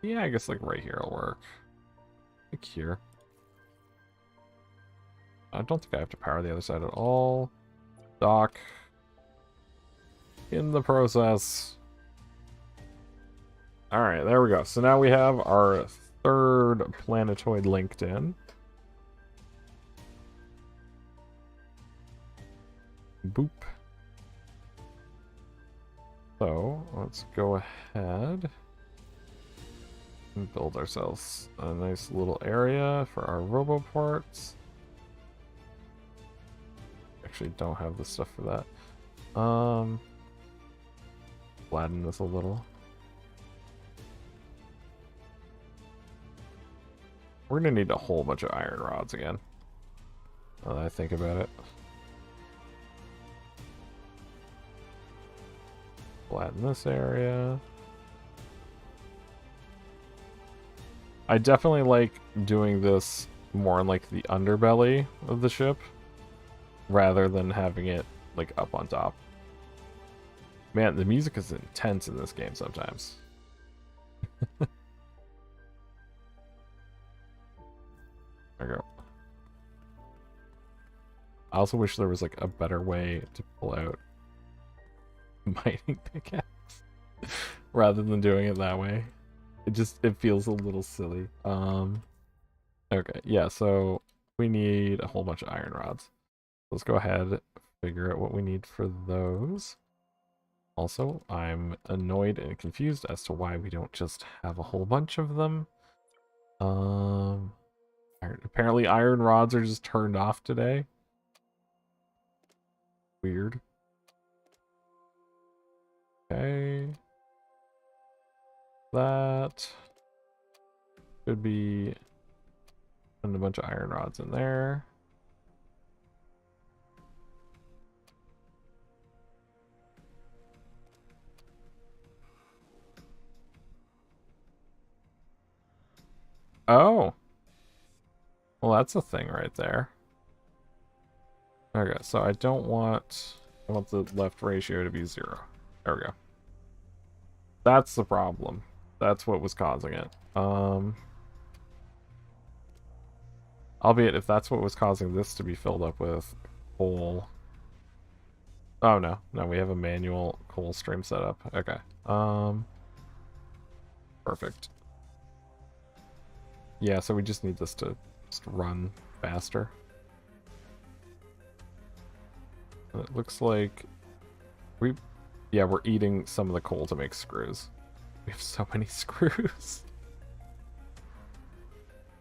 Yeah, I guess like right here will work. Like here. I don't think I have to power the other side at all. Dock. In the process. Alright, there we go. So now we have our third planetoid linked in. Boop. So, let's go ahead and build ourselves a nice little area for our roboports. Actually don't have the stuff for that. Flatten this a little. We're gonna need a whole bunch of iron rods again. Now that I think about it. Flatten this area. I definitely like doing this more in like the underbelly of the ship rather than having it like up on top. Man, the music is intense in this game sometimes. There we go. I also wish there was like a better way to pull out mining pickaxe rather than doing it that way. It feels a little silly. Okay, yeah, so we need a whole bunch of iron rods. Let's go ahead, figure out what we need for those. Also, I'm annoyed and confused as to why we don't just have a whole bunch of them. Apparently iron rods are just turned off today. Weird. Okay. That should be putting a bunch of iron rods in there. Oh. Well, that's a thing right there. Okay, so I want the left ratio to be 0. There we go. That's the problem. that's what was causing it. Albeit if that's what was causing this to be filled up with coal. Oh no, no, we have a manual coal stream set up. Okay. Perfect. Yeah, so we just need this to just run faster. And it looks like we're eating some of the coal to make screws. We have so many screws.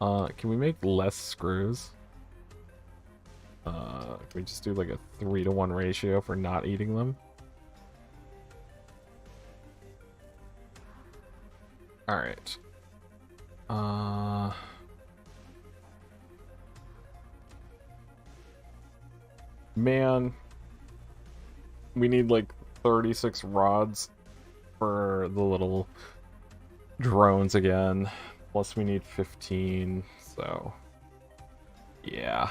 Can we make less screws? Can we just do like a 3-to-1 ratio for not eating them? Alright. Man, we need like 36 rods for the little drones again. Plus we need 15, so yeah.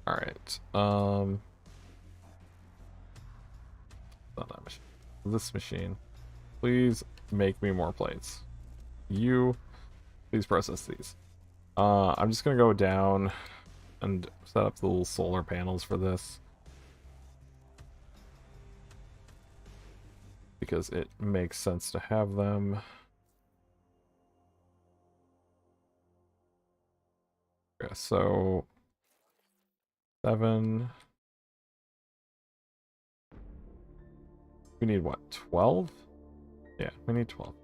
Alright. Not that machine. This machine. Please make me more plates. You, please process these. I'm just gonna go down and set up the little solar panels for this. Because it makes sense to have them. Okay, so 7. We need what, 12? Yeah, we need 12.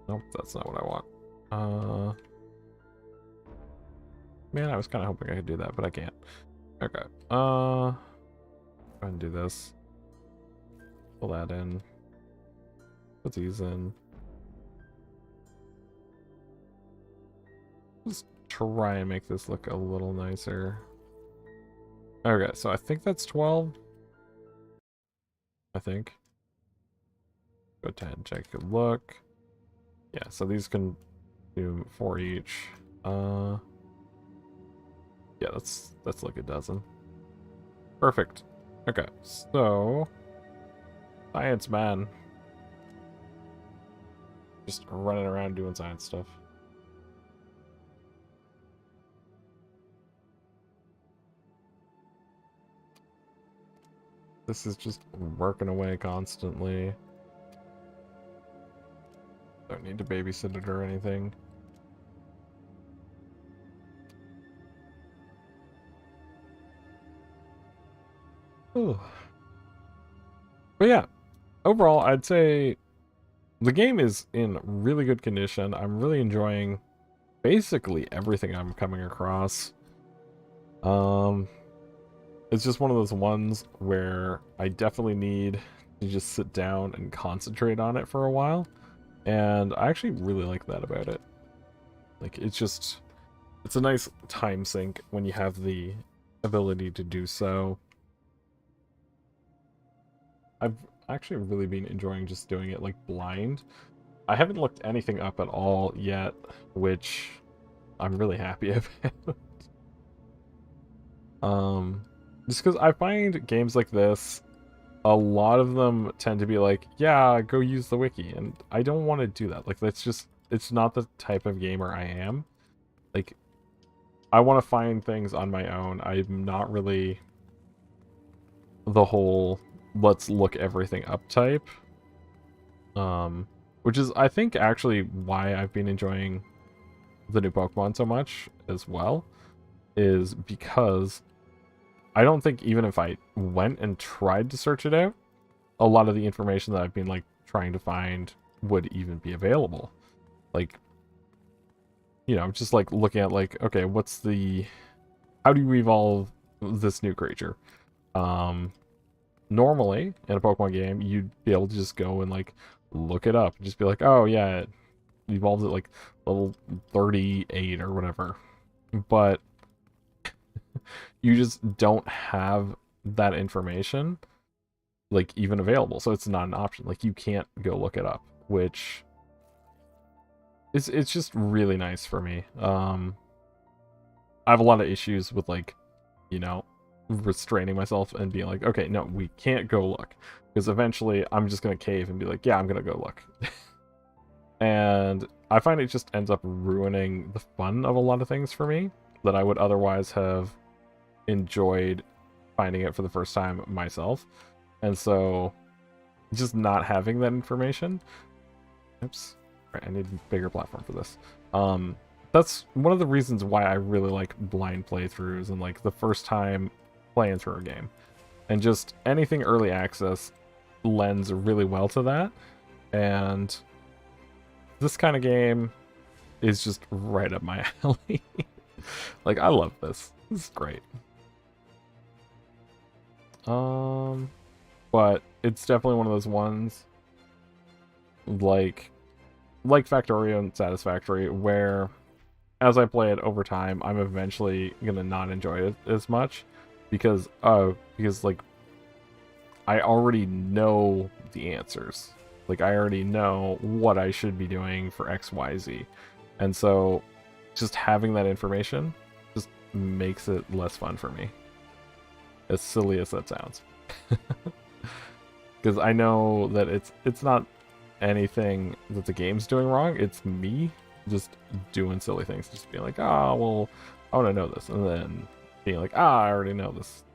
Nope, that's not what I want. Man, I was kind of hoping I could do that, but I can't. Okay. Go ahead and do this. Pull that in. Put these in. Just try and make this look a little nicer. Okay, so I think that's 12. I think. Go ahead and take a look. Yeah, so these can do 4 each. Yeah, that's like a dozen. Perfect. Okay, so science man. Just running around doing science stuff. This is just working away constantly. Don't need to babysit it or anything. Ooh. But yeah, overall, I'd say the game is in really good condition. I'm really enjoying basically everything I'm coming across. It's just one of those ones where I definitely need to just sit down and concentrate on it for a while. And I actually really like that about it. Like, it's a nice time sink when you have the ability to do so. I've actually really been enjoying just doing it like blind. I haven't looked anything up at all yet, which I'm really happy about. Just because I find games like this, a lot of them tend to be like, yeah, go use the wiki, and I don't want to do that. Like, it's not the type of gamer I am. Like, I want to find things on my own. I'm not really the whole let's look everything up type. Which is, I think, actually why I've been enjoying the new Pokemon so much as well, is because I don't think even if I went and tried to search it out, a lot of the information that I've been like trying to find would even be available. Like, you know, just like looking at like, okay, how do you evolve this new creature? Normally in a Pokemon game, you'd be able to just go and like look it up and just be like, oh yeah, it evolves at like level 38 or whatever. But you just don't have that information. like even available, so it's not an option. Like you can't go look it up, which it's just really nice for me. I have a lot of issues with like, you know, restraining myself and being like, okay, no, we can't go look, because eventually I'm just gonna cave and be like, yeah, I'm gonna go look. And I find it just ends up ruining the fun of a lot of things for me that I would otherwise have enjoyed finding it for the first time myself. And so just not having that information, oops, right, I need a bigger platform for this. That's one of the reasons why I really like blind playthroughs and like the first time playing through a game. And just anything early access lends really well to that. And this kind of game is just right up my alley. Like, I love this. This is great. But it's definitely one of those ones like Factorio and Satisfactory, where as I play it over time, I'm eventually gonna not enjoy it as much because like I already know the answers. Like I already know what I should be doing for XYZ. And so just having that information just makes it less fun for me. As silly as that sounds. Because I know that it's not anything that the game's doing wrong, it's me just doing silly things, just being like, oh, well, I want to know this, and then being like, I already know this,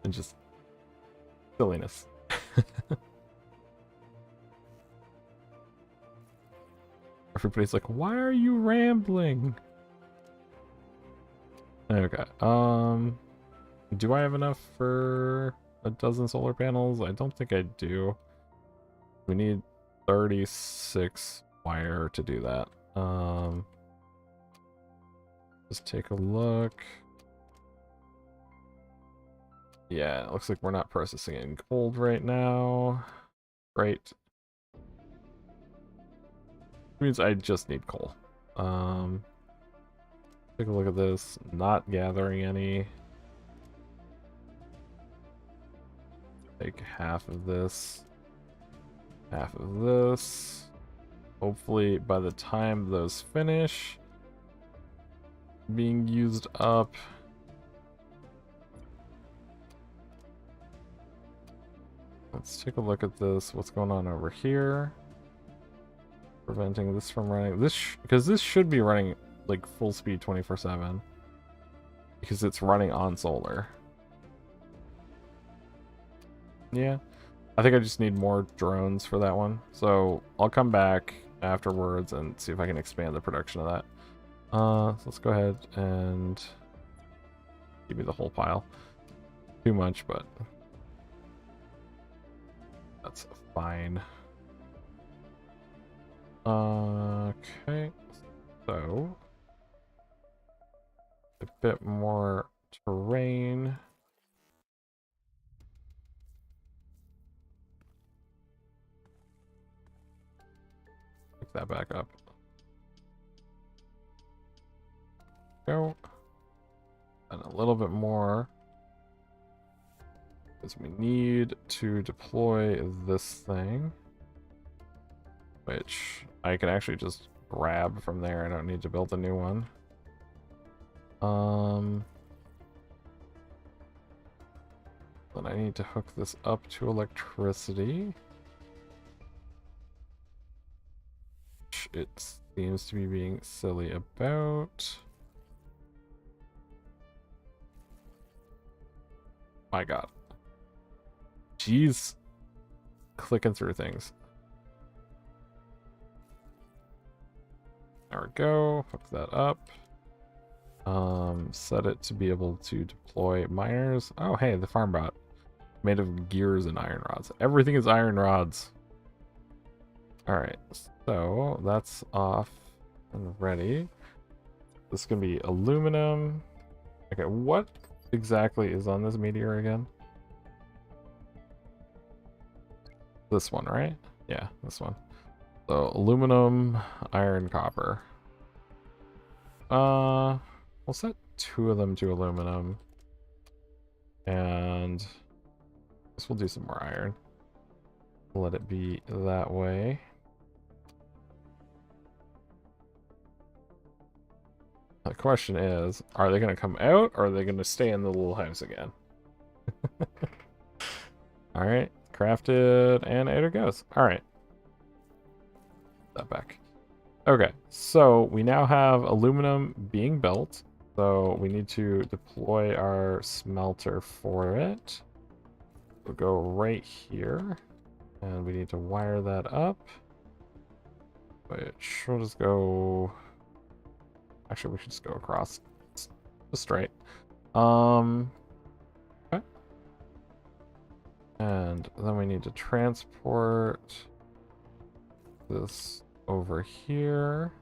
and just silliness. Everybody's like, why are you rambling? Okay, do I have enough for a dozen solar panels? I don't think I do. We need 36 wire to do that. Just take a look. Yeah, it looks like we're not processing it in gold right now. Great. Which means I just need coal. Take a look at this. Not gathering any. Take half of this. Half of this. Hopefully by the time those finish being used up, let's take a look at this. What's going on over here? Preventing this from running. Because this should be running like full speed 24/7. Because it's running on solar. Yeah. I think I just need more drones for that one. So I'll come back afterwards and see if I can expand the production of that. So let's go ahead and give me the whole pile. Too much, but that's fine. Okay, so a bit more terrain. Pick that back up. Go. And a little bit more. Because we need to deploy this thing. Which I can actually just grab from there. I don't need to build a new one. Then I need to hook this up to electricity. Which it seems to be being silly about. My god. Jeez. Clicking through things. There we go. Hook that up. Set it to be able to deploy miners. Oh, hey, the farm bot. Made of gears and iron rods. Everything is iron rods. Alright, so that's off and ready. This is going to be aluminum. Okay, what exactly is on this meteor again? This one, right? Yeah, this one. So aluminum, iron, copper. We'll set 2 of them to aluminum. And I guess we'll do some more iron. Let it be that way. The question is, are they going to come out or are they going to stay in the little house again? Alright, crafted, and out it goes. Alright. That back. Okay, so we now have aluminum being built. So we need to deploy our smelter for it. We'll go right here. And we need to wire that up. Which we'll just go... Actually, we should just go across. Just straight. Okay. And then we need to transport this over here.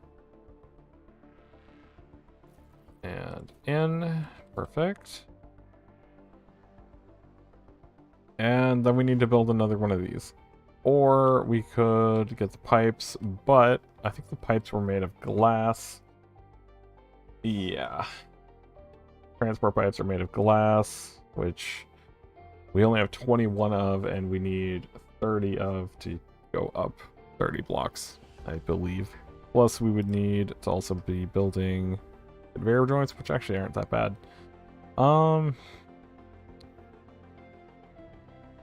And in. Perfect. And then we need to build another one of these. Or we could get the pipes, but I think the pipes were made of glass. Yeah. Transport pipes are made of glass, which we only have 21 of, and we need 30 of to go up 30 blocks, I believe. Plus, we would need to also be building conveyor joints, which actually aren't that bad. I'm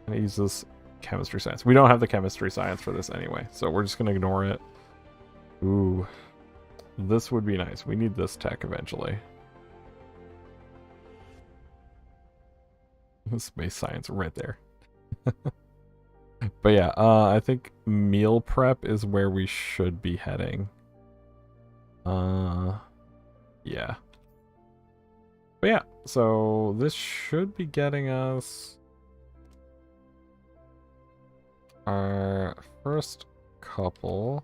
gonna use this chemistry science. We don't have the chemistry science for this anyway, so we're just gonna ignore it. Ooh. This would be nice. We need this tech eventually. Space science right there. But yeah, I think meal prep is where we should be heading. Yeah. But yeah, so this should be getting us our first couple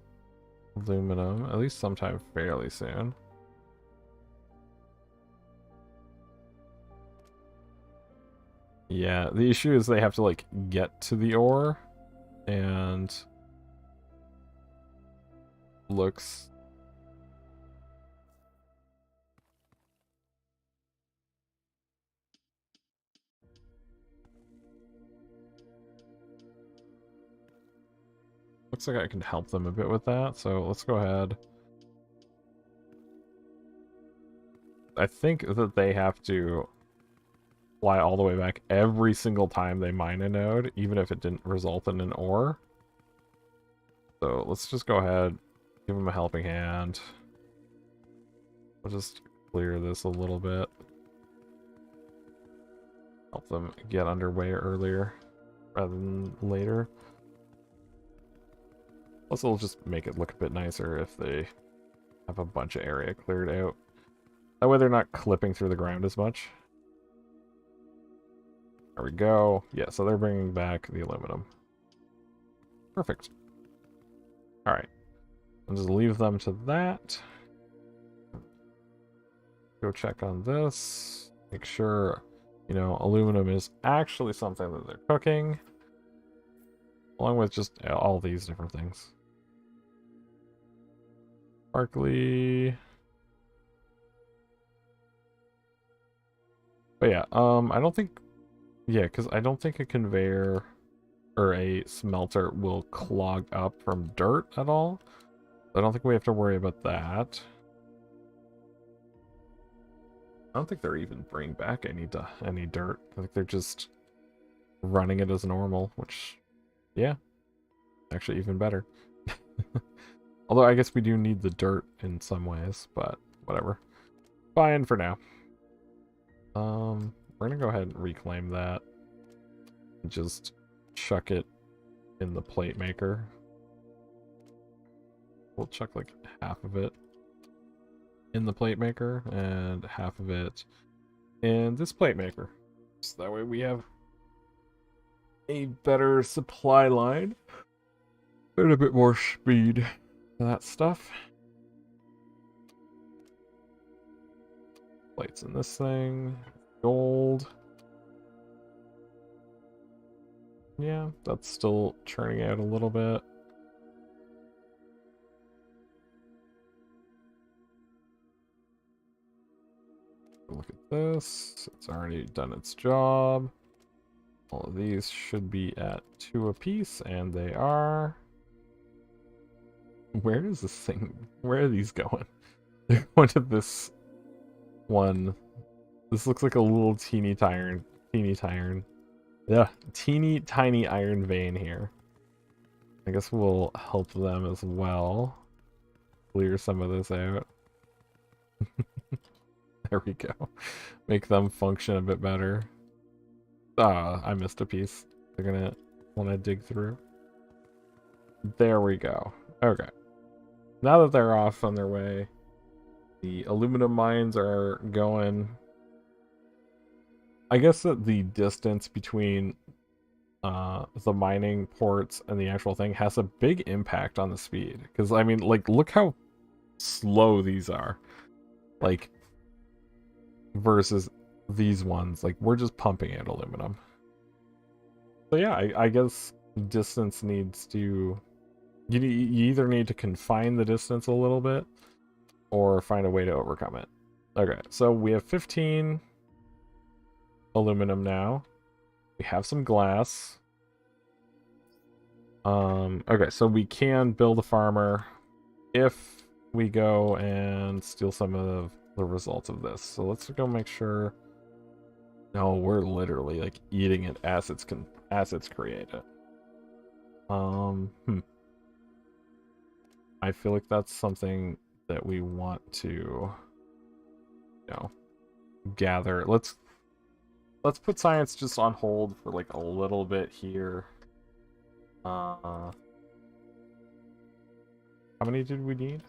aluminum, at least sometime fairly soon. Yeah, the issue is they have to, like, get to the ore, and looks... Looks like I can help them a bit with that, so let's go ahead. I think that they have to fly all the way back every single time they mine a node, even if it didn't result in an ore. So let's just go ahead, give them a helping hand. We'll just clear this a little bit. Help them get underway earlier rather than later. Plus, it'll just make it look a bit nicer if they have a bunch of area cleared out. That way they're not clipping through the ground as much. There we go. Yeah, so they're bringing back the aluminum. Perfect. Alright. I'll just leave them to that. Go check on this. Make sure, you know, aluminum is actually something that they're cooking. Along with just all these different things. Sparkly. But yeah, I don't think... Yeah, because I don't think a conveyor or a smelter will clog up from dirt at all. I don't think we have to worry about that. I don't think they're even bringing back any dirt. I think they're just running it as normal, which, yeah, actually even better. Although I guess we do need the dirt in some ways, but whatever. Fine for now. We're gonna go ahead and reclaim that. And just chuck it in the plate maker. We'll chuck like half of it in the plate maker and half of it in this plate maker. So that way we have a better supply line and a bit more speed for that stuff. Plates in this thing. Gold. Yeah, that's still churning out a little bit. Look at this. It's already done its job. All of these should be at 2 apiece, and they are. Where is this thing? Where are these going? They're going to this one. This looks like a little teeny tiny yeah, teeny tiny iron vein here. I guess we'll help them as well. Clear some of this out. There we go. Make them function a bit better. Ah, I missed a piece. They're gonna want to dig through. There we go. Okay. Now that they're off on their way, the aluminum mines are going. I guess that the distance between the mining ports and the actual thing has a big impact on the speed. Because, I mean, like, look how slow these are. Like, versus these ones. Like, we're just pumping out aluminum. So yeah, I guess distance needs to... You either need to confine the distance a little bit, or find a way to overcome it. Okay, so we have 15 aluminum now. We have some glass. Okay, so we can build a farmer if we go and steal some of the results of this. So let's go make sure. No, we're literally like eating it as it's created. I feel like that's something that we want to, you know, gather. Let's put science just on hold for like a little bit here. How many did we need?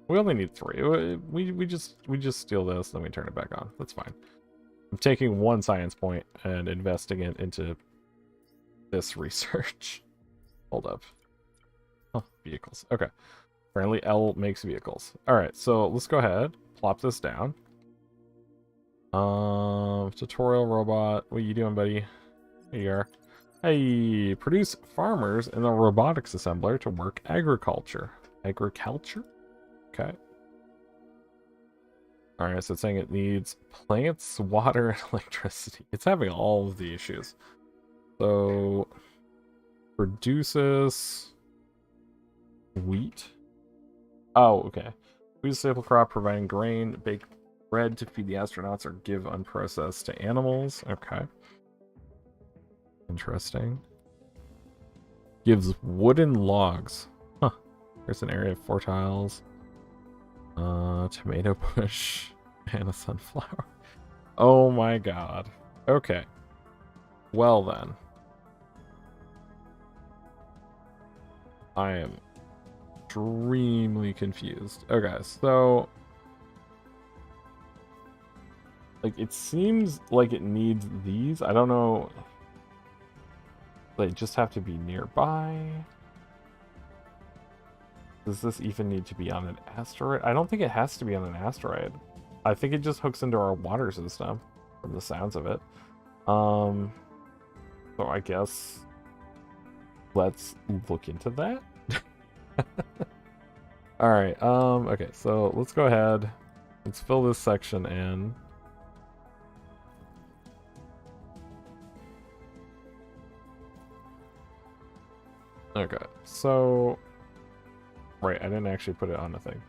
We only need 3. We just steal this, then we turn it back on. That's fine. I'm taking 1 science point and investing it into this research. Hold up. Oh, vehicles. Okay. Apparently L makes vehicles. Alright, so let's go ahead. Plop this down. Tutorial robot. What are you doing, buddy? Here you are. Hey, produce farmers in the robotics assembler to work agriculture. Agriculture? Okay. Alright, so it's saying it needs plants, water, and electricity. It's having all of the issues. So, produces wheat. Oh, okay. Wheat is a staple crop providing grain, baked bread to feed the astronauts, or give unprocessed to animals. Okay. Interesting. Gives wooden logs. Huh. There's an area of 4 tiles. Tomato bush and a sunflower. Oh my god. Okay. Well then. I am extremely confused. Okay, so like it seems like it needs these. I don't know. They just have to be nearby. Does this even need to be on an asteroid? I don't think it has to be on an asteroid. I think it just hooks into our water system from the sounds of it. So I guess let's look into that. All right. Okay, so let's go ahead. Let's fill this section in. Okay, so right, I didn't actually put it on the thing.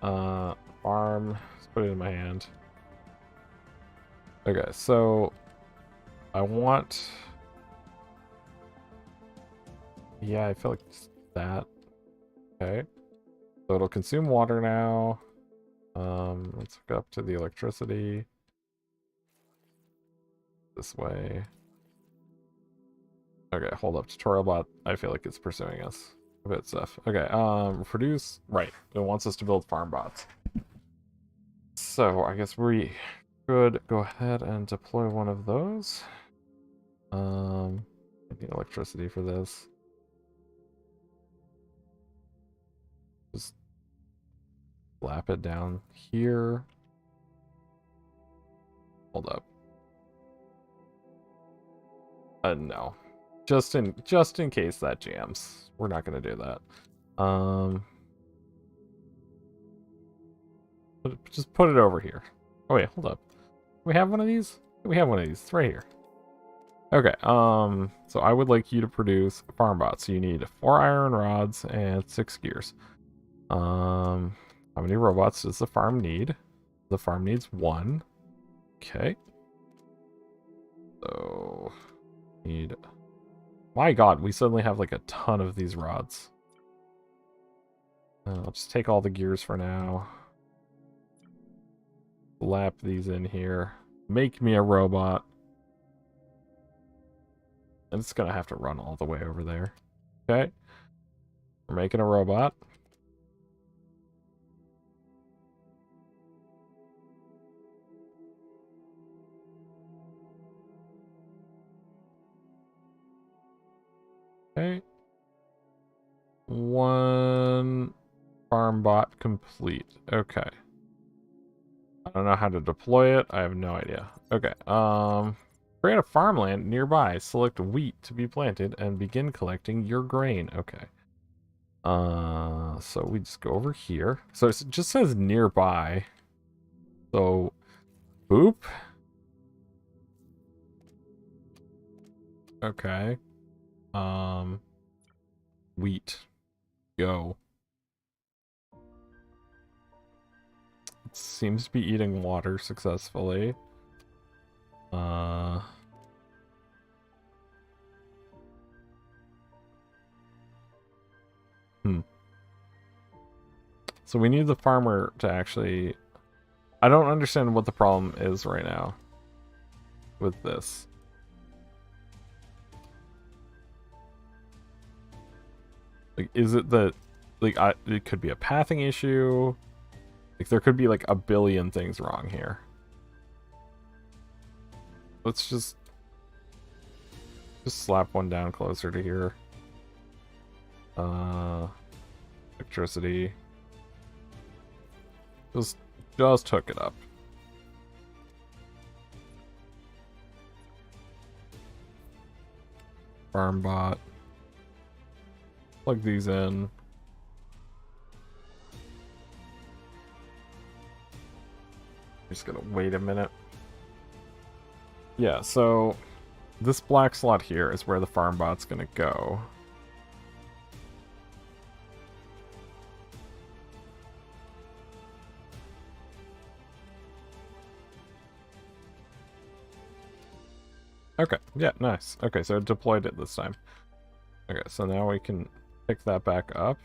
Farm, let's put it in my hand. Okay, so I want, yeah, I feel like that. Okay, so it'll consume water now. Let's hook up to the electricity this way. Okay, hold up. Tutorial bot, I feel like it's pursuing us a bit stuff. Okay, produce, right. It wants us to build farm bots. So I guess we could go ahead and deploy one of those. I need electricity for this. Just slap it down here. Hold up. No. Just in case that jams. We're not gonna do that. Just put it over here. Oh wait, hold up. We have one of these? We have one of these. It's right here. Okay, so I would like you to produce farm bots. So you need 4 iron rods and 6 gears. How many robots does the farm need? The farm needs 1. Okay. So, need... My god, we suddenly have like a ton of these rods. I'll just take all the gears for now. Slap these in here. Make me a robot. And it's gonna have to run all the way over there. Okay. We're making a robot. Okay. 1 farm bot complete. Okay. I don't know how to deploy it. I have no idea. Okay. Create a farmland nearby. Select wheat to be planted and begin collecting your grain. Okay. So we just go over here. So it just says nearby. So, boop. Okay. Wheat. Go. It seems to be eating water successfully. So we need the farmer to actually... I don't understand what the problem is right now with this. Like, is it that... Like, it could be a pathing issue. Like, there could be, like, a billion things wrong here. Let's just slap one down closer to here. Electricity. Just hook it up. Farm bot. Plug these in. Just gonna wait a minute. Yeah, so this black slot here is where the farm bot's gonna go. Okay, yeah, nice. Okay, so it deployed it this time. Okay, so now we can pick that back up.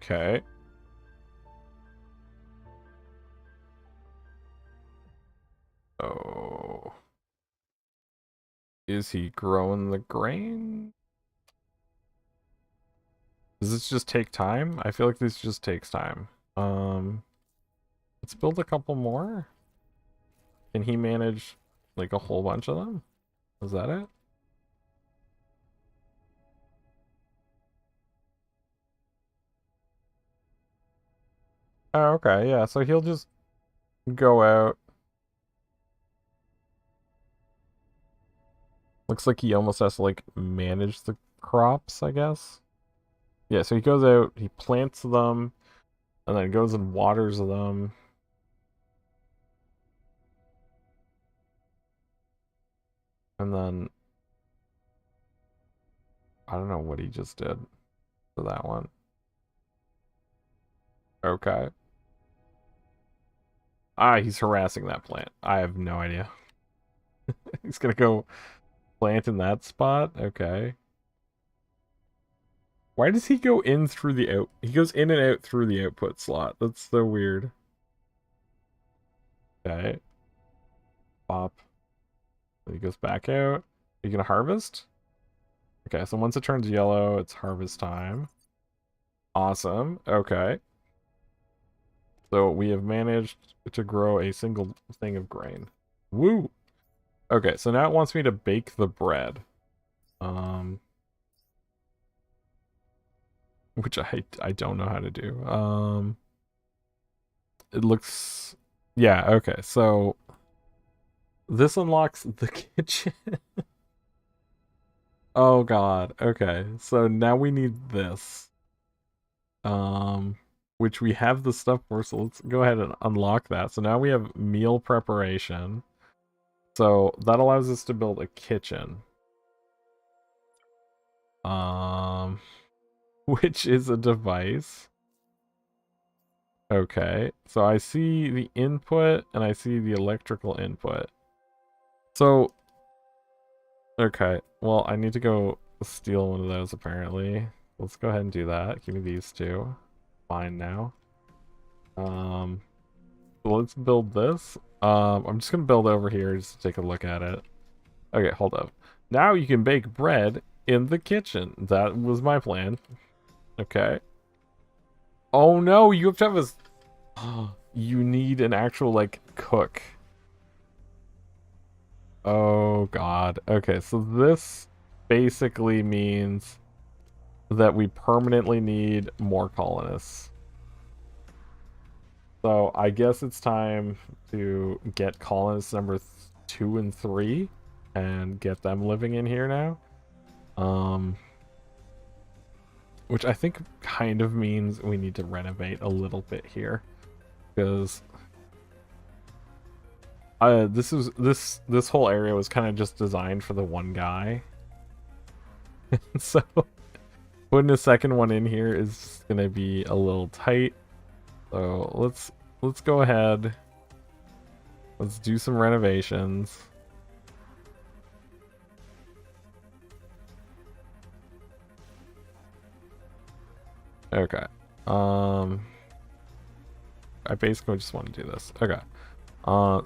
Okay. Oh. Is he growing the grain? Does this just take time? I feel like this just takes time. Let's build a couple more. Can he manage like a whole bunch of them? Is that it? Oh, okay, yeah, so he'll just go out. Looks like he almost has to like manage the crops, I guess. Yeah, so he goes out, he plants them, and then goes and waters them. And then I don't know what he just did for that one. Okay. Ah, he's harassing that plant. I have no idea. He's gonna go plant in that spot? Okay. Why does he go in through the out? He goes in and out through the output slot. That's so weird. Okay. Pop. He goes back out. Are you gonna harvest? Okay, so once it turns yellow, it's harvest time. Awesome. Okay. So we have managed to grow a single thing of grain. Woo! Okay, so now it wants me to bake the bread. Which I don't know how to do. It looks... Yeah, okay, so... This unlocks the kitchen. Oh god, okay. So now we need this. which we have the stuff for, so let's go ahead and unlock that. So now we have meal preparation. So that allows us to build a kitchen. Which is a device. Okay, so I see the input and I see the electrical input. So, okay, well, I need to go steal one of those apparently. Let's go ahead and do that. Give me these two. Fine now. So let's build this. I'm just gonna build over here just to take a look at it. Okay, hold up. Now you can bake bread in the kitchen. That was my plan. Okay. Oh no, you have to have a... You need an actual, like, cook. Oh god. Okay, so this basically means that we permanently need more colonists. So I guess it's time to get colonists number 2 and 3 and get them living in here now. Which I think kind of means we need to renovate a little bit here, because this whole area was kind of just designed for the one guy. So putting a second one in here is gonna be a little tight. So let's go ahead. Let's do some renovations. Okay. I basically just want to do this. Okay.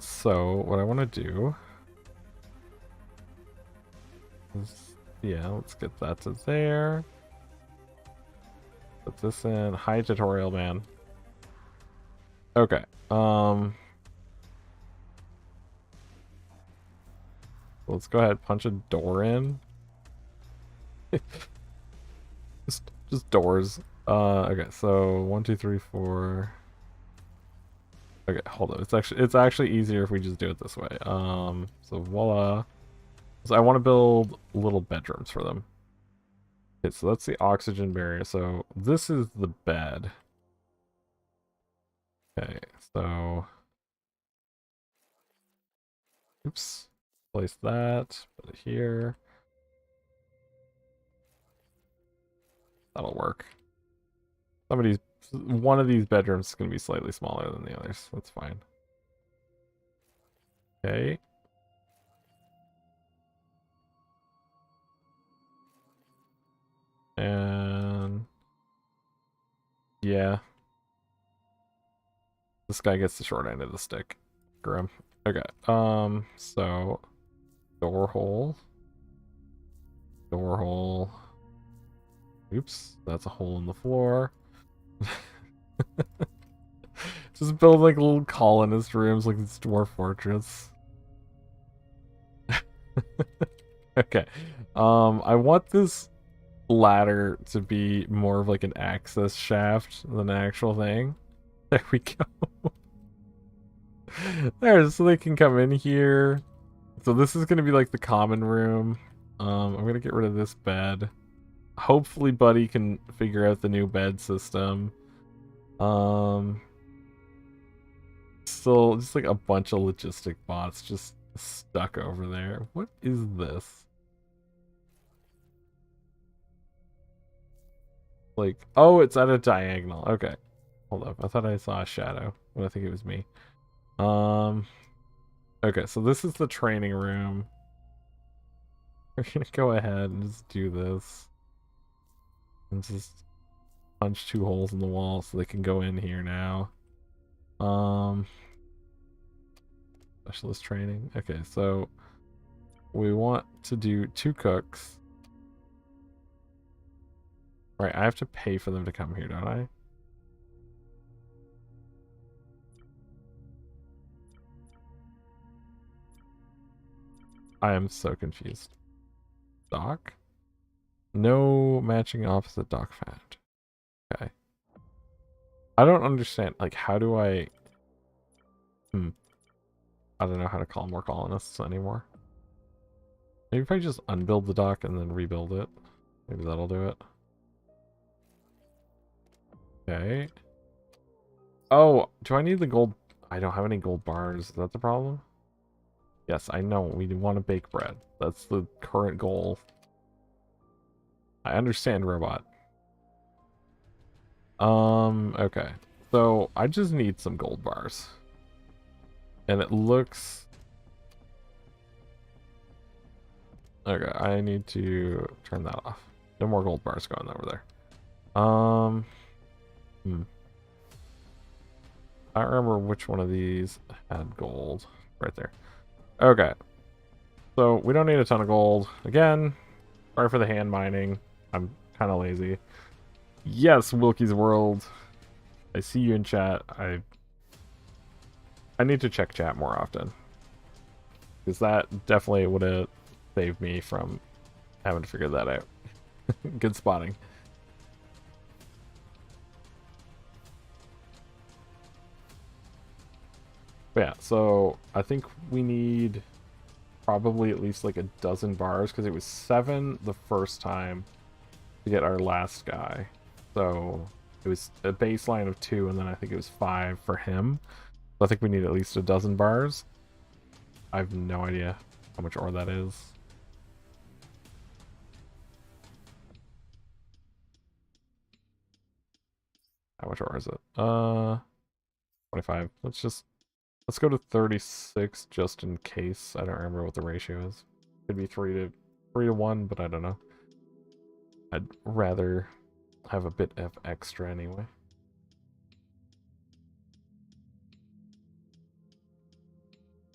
So what I want to do is, yeah, let's get that to there. Put this in. Hi, tutorial man. Okay. Let's go ahead, punch a door in. just doors. Okay, so 1, 2, 3, 4. Okay, hold on. It's actually easier if we just do it this way. So voila. So I want to build little bedrooms for them. Okay, so that's the oxygen barrier. So this is the bed. Okay, so oops. Place that. Put it here. That'll work. One of these bedrooms is going to be slightly smaller than the others. That's fine. Okay. And yeah. This guy gets the short end of the stick. Grim. Okay. So door hole. Door hole. Oops, that's a hole in the floor. Just build like little colonist rooms like this dwarf fortress. Okay. I want this ladder to be more of like an access shaft than an actual thing. There we go. There, so they can come in here. So this is gonna be like the common room. I'm gonna get rid of this bed. Hopefully Buddy can figure out the new bed system. Still just like a bunch of logistic bots just stuck over there. What is this? Like, oh, it's at a diagonal. Okay. Hold up. I thought I saw a shadow, but I think it was me. Okay, so this is the training room. We're gonna go ahead and just do this. And just punch 2 holes in the wall so they can go in here now. Specialist training. Okay, so we want to do 2 cooks. Right, I have to pay for them to come here, don't I? I am so confused. Dock? No matching opposite dock found. Okay. I don't understand. Like, how do I... I don't know how to call more colonists anymore. Maybe if I just unbuild the dock and then rebuild it. Maybe that'll do it. Okay. Oh, do I need the gold? I don't have any gold bars. Is that the problem? Yes, I know. We want to bake bread. That's the current goal. I understand, robot. Okay. So I just need some gold bars. And it looks... Okay, I need to turn that off. No more gold bars going over there. I don't remember which one of these had gold. Right there. Okay. So we don't need a ton of gold. Again, sorry for the hand mining. I'm kind of lazy. Yes, Wilkie's World. I see you in chat. I need to check chat more often. Because that definitely would have saved me from having to figure that out. Good spotting. But yeah, so I think we need probably at least like a dozen bars because it was 7 the first time to get our last guy. So it was a baseline of 2 and then I think it was 5 for him. So I think we need at least a dozen bars. I have no idea how much ore that is. How much ore is it? 25. Let's go to 36 just in case. I don't remember what the ratio is. Could be 3 to 1, but I don't know. I'd rather have a bit of extra anyway.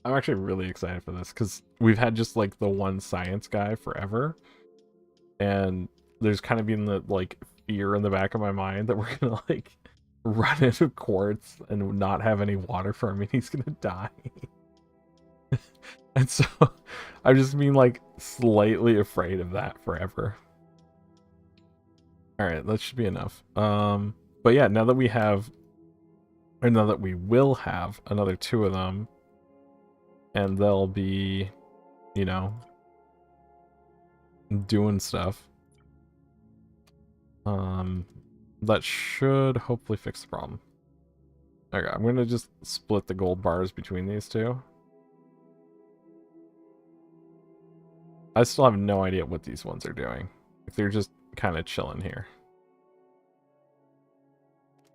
I'm actually really excited for this because we've had just like the one science guy forever, and there's kind of been the like fear in the back of my mind that we're gonna like run out of quartz and not have any water for him and he's gonna die. And so I've just been like slightly afraid of that forever. All right, that should be enough. But yeah, now that we have, or now that we will have another 2 of them, and they'll be, you know, doing stuff. That should hopefully fix the problem. Okay, I'm gonna just split the gold bars between these 2. I still have no idea what these ones are doing. If they're just kind of chilling here.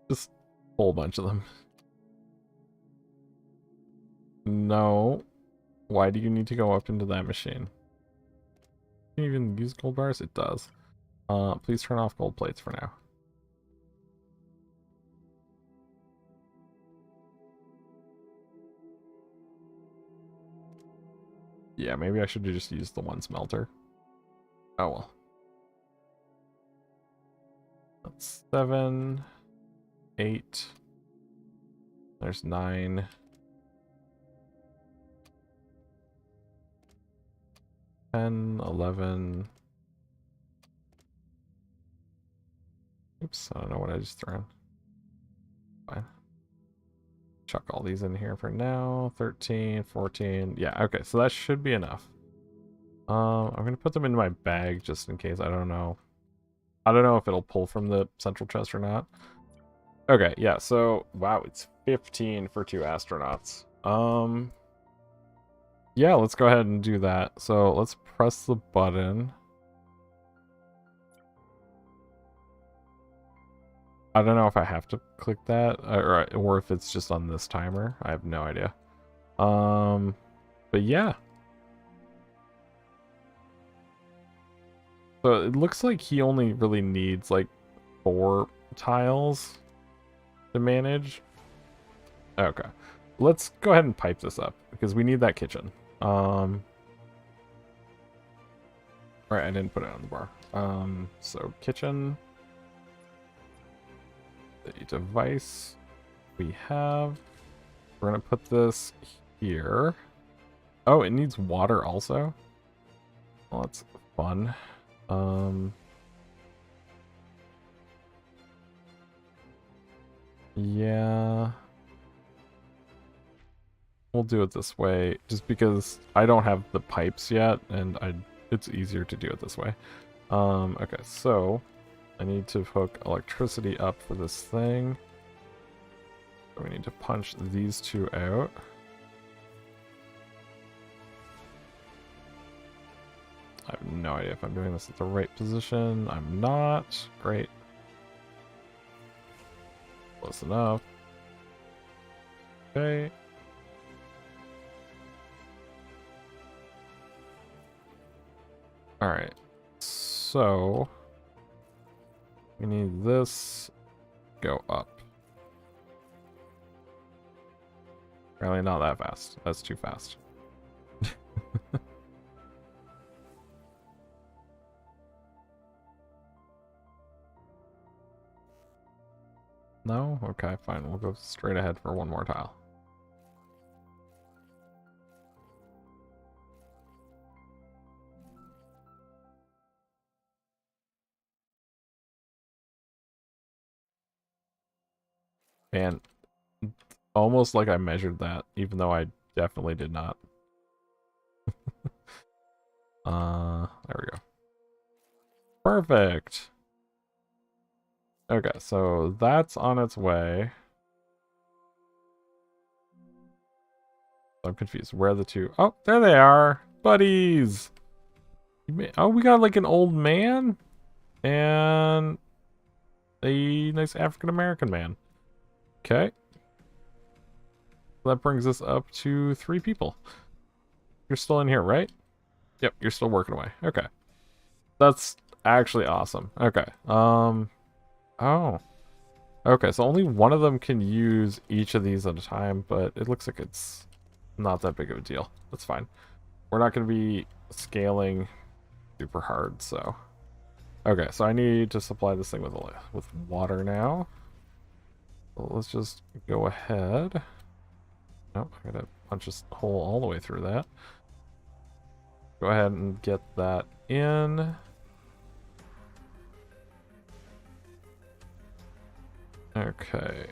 Just a whole bunch of them. No. Why do you need to go up into that machine? Can you even use gold bars? It does. Please turn off gold plates for now. Yeah, maybe I should have just used the one smelter. Oh well. That's 7, 8. There's 9. 10, 11. Oops, I don't know what I just threw in. Fine. Chuck all these in here for now. 13, 14. Yeah, okay, so that should be enough. I'm gonna put them in my bag just in case. I don't know. I don't know if it'll pull from the central chest or not. Okay, yeah, so wow, it's 15 for 2 astronauts. Yeah, let's go ahead and do that. So let's press the button. I don't know if I have to click that or if it's just on this timer. I have no idea. But yeah. So it looks like he only really needs like 4 tiles to manage. Okay. Let's go ahead and pipe this up because we need that kitchen. Alright, I didn't put it on the bar. So kitchen. The device we have. We're gonna put this here. Oh, it needs water also. Well, that's fun. Yeah. We'll do it this way, just because I don't have the pipes yet, and it's easier to do it this way. Okay, so I need to hook electricity up for this thing. So we need to punch these two out. I have no idea if I'm doing this at the right position. I'm not. Great. Close enough. Okay. Alright. So we need this go up. Apparently not that fast. That's too fast. No? Okay, fine. We'll go straight ahead for one more tile. And almost like I measured that, even though I definitely did not. There we go. Perfect. Okay, so that's on its way. I'm confused. Where are the two? Oh, there they are. Buddies. Oh, we got like an old man and a nice African-American man. Okay. That brings us up to 3 people. You're still in here, right? Yep, you're still working away. Okay. That's actually awesome. Okay. Oh. Okay, so only one of them can use each of these at a time, but it looks like it's not that big of a deal. That's fine. We're not going to be scaling super hard, so... Okay, so I need to supply this thing with water now. So let's just go ahead. Nope, I gotta punch this hole all the way through that. Go ahead and get that in. Okay.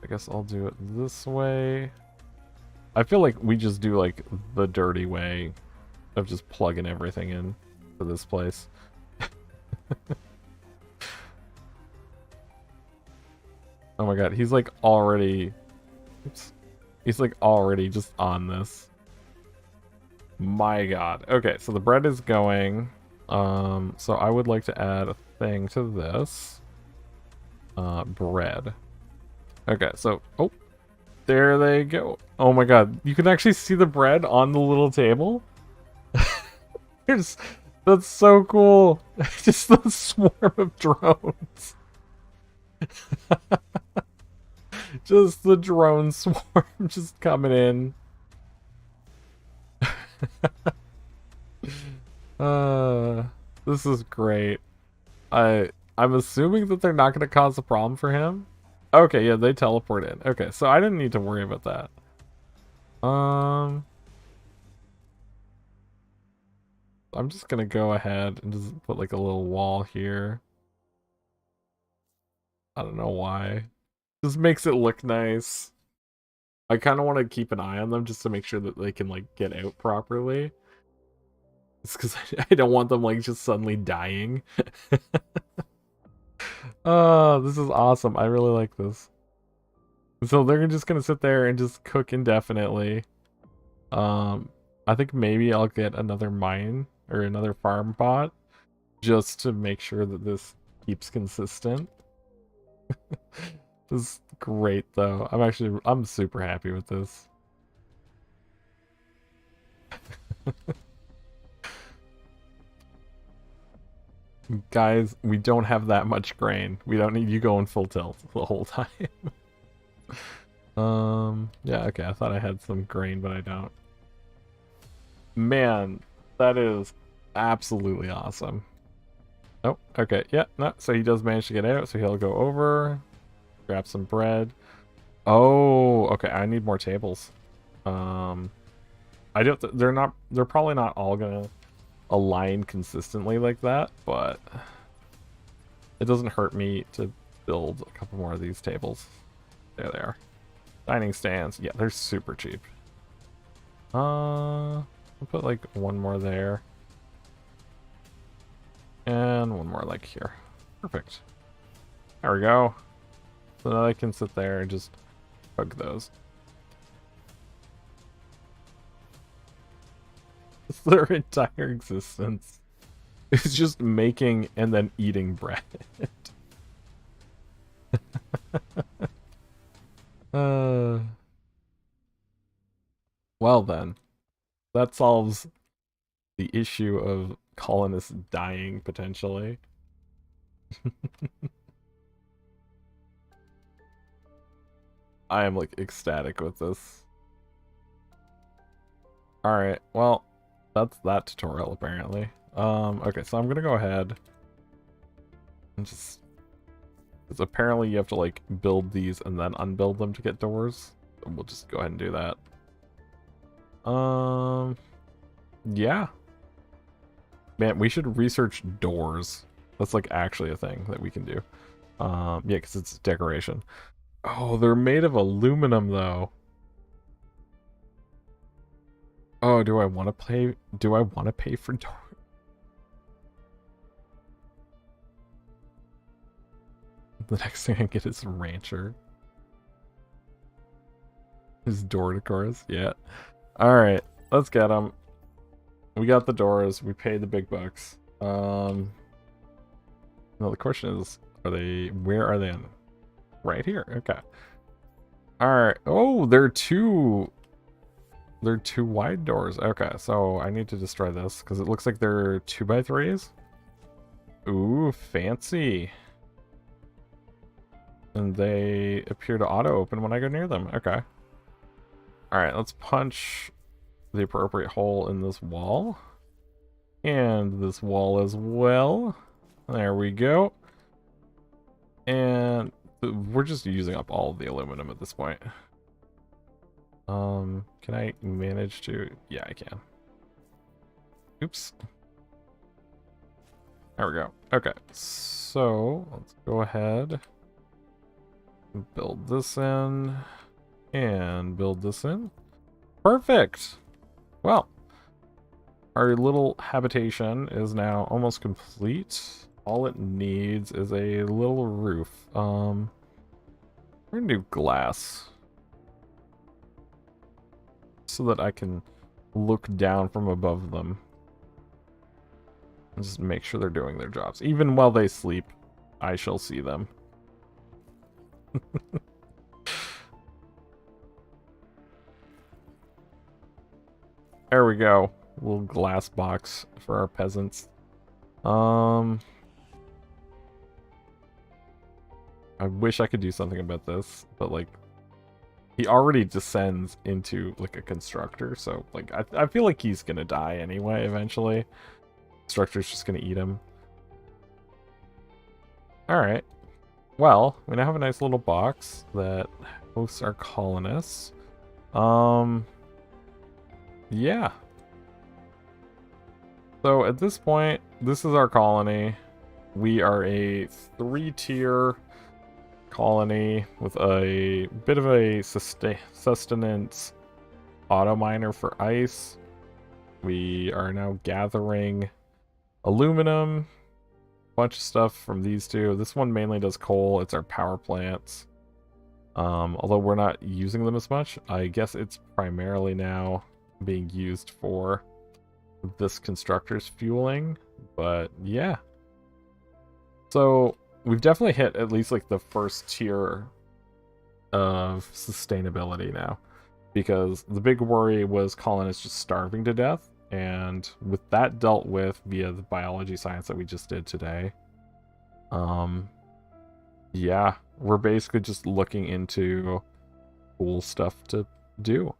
I guess I'll do it this way. I feel like we just do like the dirty way of just plugging everything in for this place. Oh my god, he's like already... Oops. He's like already just on this. My god. Okay, so the bread is going. So I would like to add a thing to this. Bread. Okay, so... Oh, there they go. Oh my god, you can actually see the bread on the little table? That's so cool. Just the swarm of drones. Just the drone swarm just coming in. This is great. I'm assuming that they're not going to cause a problem for him. Okay, yeah, they teleport in. Okay, so I didn't need to worry about that. I'm just gonna go ahead and just put like a little wall here. I don't know why. Just makes it look nice. I kind of want to keep an eye on them just to make sure that they can like get out properly. It's because I don't want them like just suddenly dying. Oh, this is awesome. I really like this. So they're just gonna sit there and just cook indefinitely. I think maybe I'll get another mine or another farm pot just to make sure that this keeps consistent. This is great though. I'm super happy with this. Guys, we don't have that much grain. We don't need you going full tilt the whole time. Yeah, okay, I thought I had some grain, but I don't. Man, that is absolutely awesome. Oh, okay, yeah, no, so he does manage to get out, so he'll go over, grab some bread. Oh, okay, I need more tables. They're probably not all gonna align consistently like that, but it doesn't hurt me to build a couple more of these tables. There they are. Dining stands. Yeah, they're super cheap. I'll put like one more there. And one more like here. Perfect. There we go. So now I can sit there and just cook those. It's their entire existence. It's just making and then eating bread. Well then, that solves the issue of colonists dying potentially. I am like ecstatic with this. Alright, well, that's that tutorial apparently. Okay, so I'm gonna go ahead and just, because apparently you have to like build these and then unbuild them to get doors. So we'll just go ahead and do that. Yeah. Man, we should research doors. That's like actually a thing that we can do. Yeah, because it's decoration. Oh, they're made of aluminum though. Oh, do I want to pay? Do I want to pay for doors? The next thing I get is rancher. His door decors, yeah. Alright, let's get them. We got the doors, we paid the big bucks. No, the question is, where are they in? Right here, okay. Alright, oh, they're two wide doors. Okay, so I need to destroy this, because it looks like they're 2x3s. Ooh, fancy. And they appear to auto-open when I go near them. Okay. Alright, let's punch the appropriate hole in this wall. And this wall as well. There we go. And we're just using up all of the aluminum at this point. Can I manage to... Yeah, I can. Oops. There we go. Okay, so let's go ahead. Build this in. And build this in. Perfect! Well, our little habitation is now almost complete. All it needs is a little roof. We're gonna do glass. So that I can look down from above them. And just make sure they're doing their jobs. Even while they sleep, I shall see them. There we go. Little glass box for our peasants. I wish I could do something about this, but like he already descends into like a constructor, so like I feel like he's gonna die anyway eventually. Constructor's just gonna eat him. Alright. Well, we now have a nice little box that hosts our colonists. Yeah. So at this point, this is our colony. We are a 3-tier colony with a bit of a sustenance auto miner for ice. We are now gathering aluminum, bunch of stuff from these two. This one mainly does coal. It's our power plants. Although we're not using them as much, I guess it's primarily now being used for this constructor's fueling. But yeah. So we've definitely hit at least like the first tier of sustainability now, because the big worry was colonists just starving to death, and with that dealt with via the biology science that we just did today, yeah, we're basically just looking into cool stuff to do.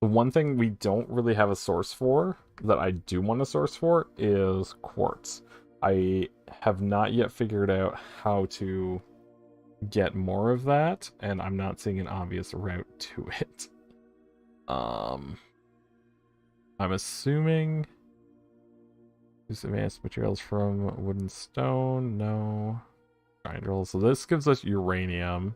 The one thing we don't really have a source for that I do want to source for is quartz. I have not yet figured out how to get more of that, and I'm not seeing an obvious route to it. I'm assuming use advanced materials from wood and stone. No. Grindrel. So this gives us uranium.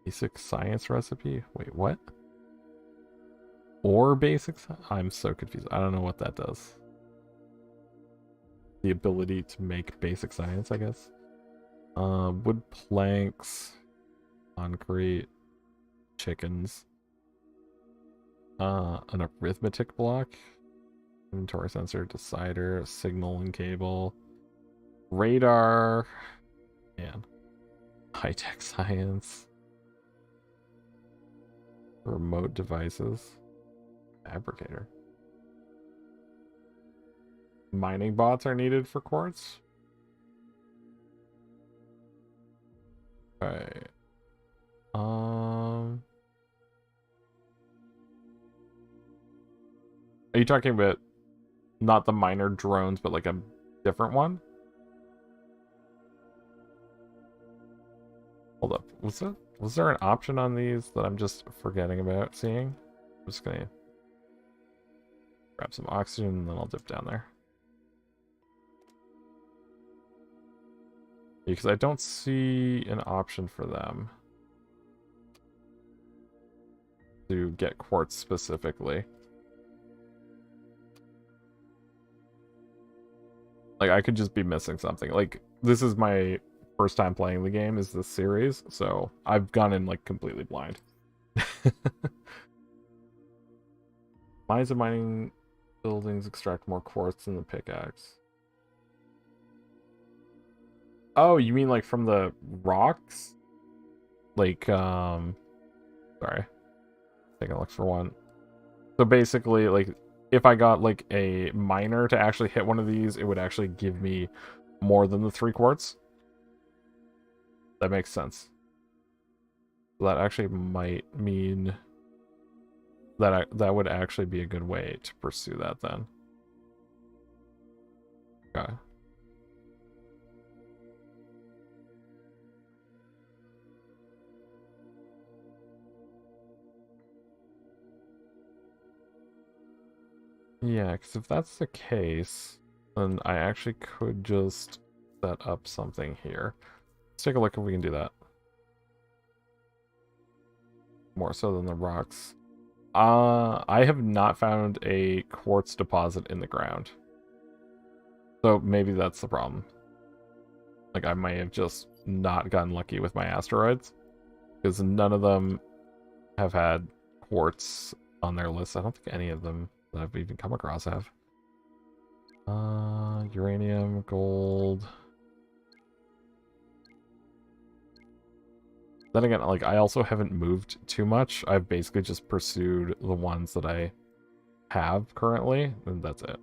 Basic science recipe? Wait, what? Or basic science? I'm so confused. I don't know what that does. the ability to make basic science, I guess. Wood planks, concrete, chickens. An arithmetic block, inventory sensor, decider, signal and cable, radar, man, high-tech science, remote devices, fabricator. Mining bots are needed for quartz. Alright. Are you talking about not the miner drones, but like a different one? Hold up. Was there an option on these that I'm just forgetting about seeing? I'm just gonna grab some oxygen and then I'll dip down there. Because I don't see an option for them to get quartz specifically. Like, I could just be missing something. Like, this is my first time playing the game, is this series, so I've gone in, like, completely blind. Mines and mining buildings extract more quartz than the pickaxe. Oh, you mean, like, from the rocks? Like, sorry. Taking a look for one. So basically, like, if I got like a miner to actually hit one of these, it would actually give me more than the 3 quartz. That makes sense. That actually might mean that that would actually be a good way to pursue that then. Okay. Yeah, because if that's the case, then I actually could just set up something here. Let's take a look if we can do that. More so than the rocks. I have not found a quartz deposit in the ground. So maybe that's the problem. Like, I may have just not gotten lucky with my asteroids. Because none of them have had quartz on their list. I don't think any of them that I've even come across have. Uranium, gold. Then again, like, I also haven't moved too much. I've basically just pursued the ones that I have currently, and that's it.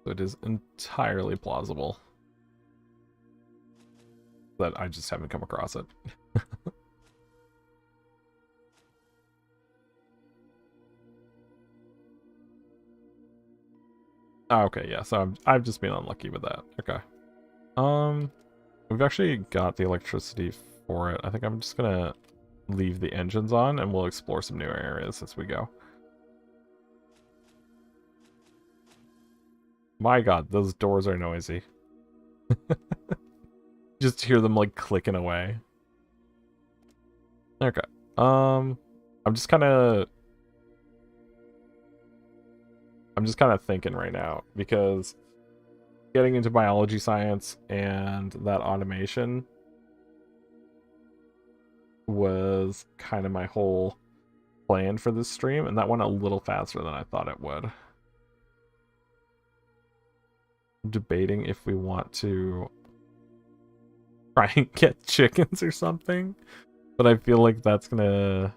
So it is entirely plausible that I just haven't come across it. Oh, okay, yeah, so I've just been unlucky with that. Okay. We've actually got the electricity for it. I think I'm just gonna leave the engines on and we'll explore some new areas as we go. My god, those doors are noisy. Just hear them like clicking away. Okay. I'm just kind of thinking right now because getting into biology science and that automation was kind of my whole plan for this stream, and that went a little faster than I thought it would. I'm debating if we want to try and get chickens or something, but I feel like that's gonna...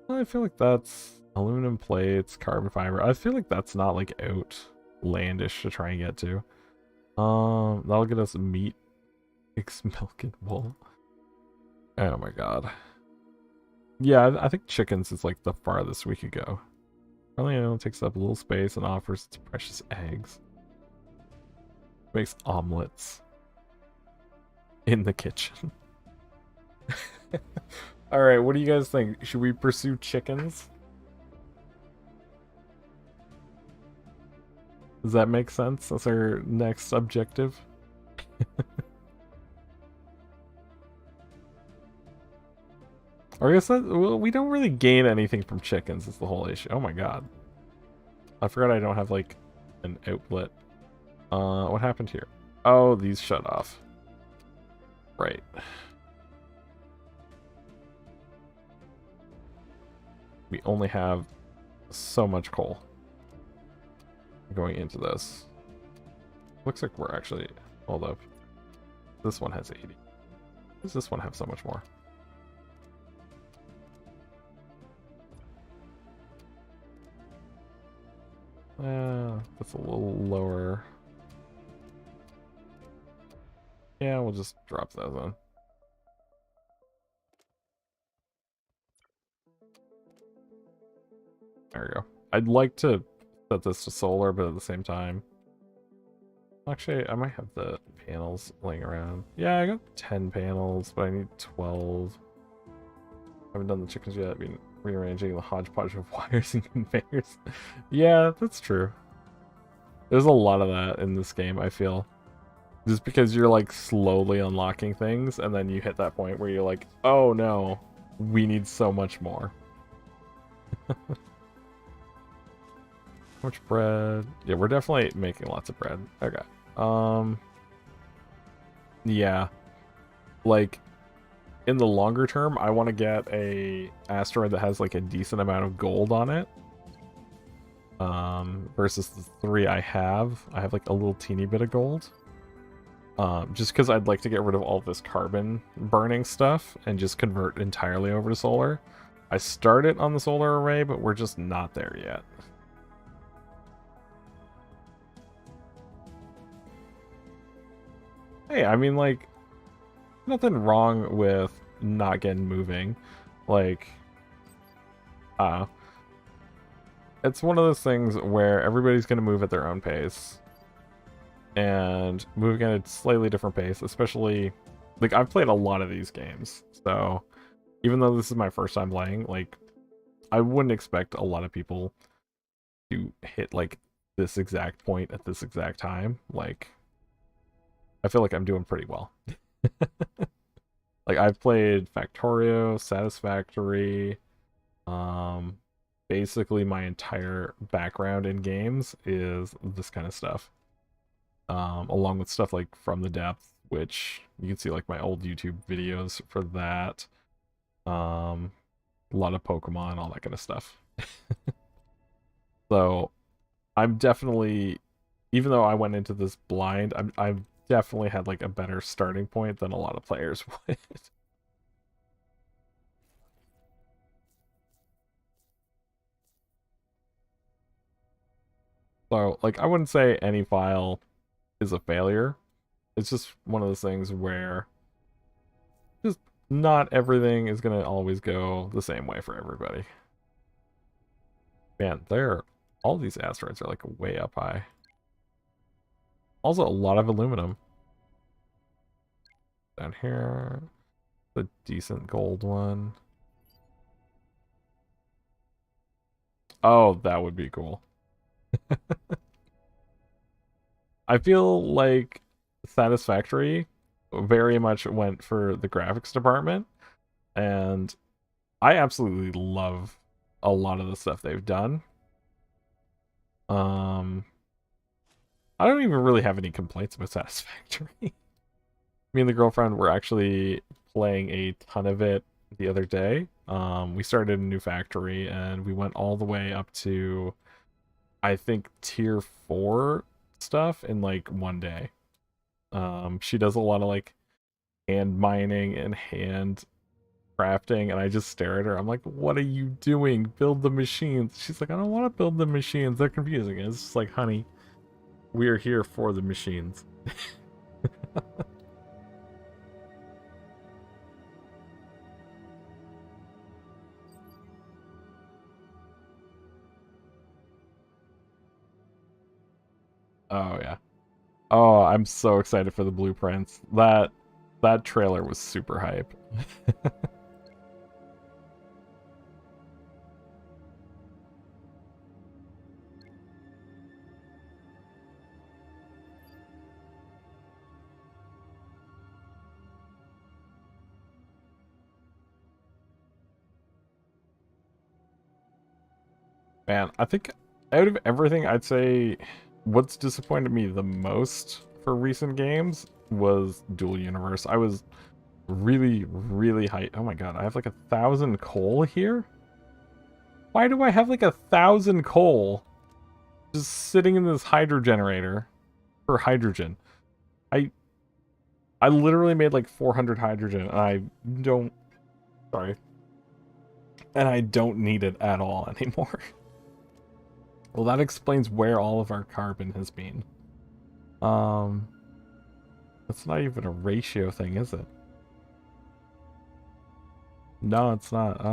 I feel like that's aluminum plates, carbon fiber. I feel like that's not like outlandish to try and get to. That'll get us meat, eggs, milk, and wool. Oh my god. Yeah, I think chickens is like the farthest we could go. Probably only takes up a little space and offers its precious eggs. Makes omelets in the kitchen. Alright, what do you guys think? Should we pursue chickens? Does that make sense? That's our next objective. Or I guess that, well, we don't really gain anything from chickens is the whole issue. Oh my god. I forgot I don't have, like, an outlet. What happened here? Oh, these shut off. Right. We only have so much coal going into this. Looks like we're actually... Hold up. This one has 80. Does this one have so much more? That's a little lower. Yeah, we'll just drop those in. There we go. I'd like to set this to solar, but at the same time... Actually, I might have the panels laying around. Yeah, I got 10 panels, but I need 12. Haven't done the chickens yet. I've been rearranging the hodgepodge of wires and conveyors. Yeah, that's true. There's a lot of that in this game, I feel. Just because you're, like, slowly unlocking things, and then you hit that point where you're like, oh no, we need so much more. How much bread? Yeah, we're definitely making lots of bread. Okay. Yeah. Like, in the longer term, I want to get a asteroid that has, like, a decent amount of gold on it. Versus the 3 I have. I have, like, a little teeny bit of gold. Just because I'd like to get rid of all this carbon burning stuff and just convert entirely over to solar. I started on the solar array, but we're just not there yet. Hey, I mean, like, nothing wrong with not getting moving. Like, it's one of those things where everybody's going to move at their own pace. And moving at a slightly different pace, especially, like, I've played a lot of these games. So, even though this is my first time playing, like, I wouldn't expect a lot of people to hit, like, this exact point at this exact time. Like, I feel like I'm doing pretty well. Like, I've played Factorio, Satisfactory, basically my entire background in games is this kind of stuff. Along with stuff like From the Depth, which you can see, like, my old YouTube videos for that. A lot of Pokemon, all that kind of stuff. So, I'm definitely, even though I went into this blind, I've definitely had, like, a better starting point than a lot of players would. So, like, I wouldn't say any file is a failure. It's just one of those things where just not everything is going to always go the same way for everybody. Man, all these asteroids are, like, way up high. Also, a lot of aluminum. Down here, the decent gold one. Oh, that would be cool. I feel like Satisfactory very much went for the graphics department, and I absolutely love a lot of the stuff they've done. I don't even really have any complaints about Satisfactory. Me and the girlfriend were actually playing a ton of it the other day. We started a new factory and we went all the way up to, I think, tier 4 stuff in, like, one day. She does a lot of, like, hand mining and hand crafting, and I just stare at her. I'm like, what are you doing? Build the machines. She's like, I don't want to build the machines. They're confusing. And it's just like, honey, we are here for the machines. Oh yeah. Oh, I'm so excited for the blueprints. That trailer was super hype. Man, I think out of everything, I'd say what's disappointed me the most for recent games was Dual Universe. I was really, really hyped. Oh my god, I have like 1,000 coal here? Why do I have like 1,000 coal just sitting in this hydro generator for hydrogen? I literally made like 400 hydrogen, and I don't... Sorry. And I don't need it at all anymore. Well, that explains where all of our carbon has been. That's not even a ratio thing, is it? No, it's not.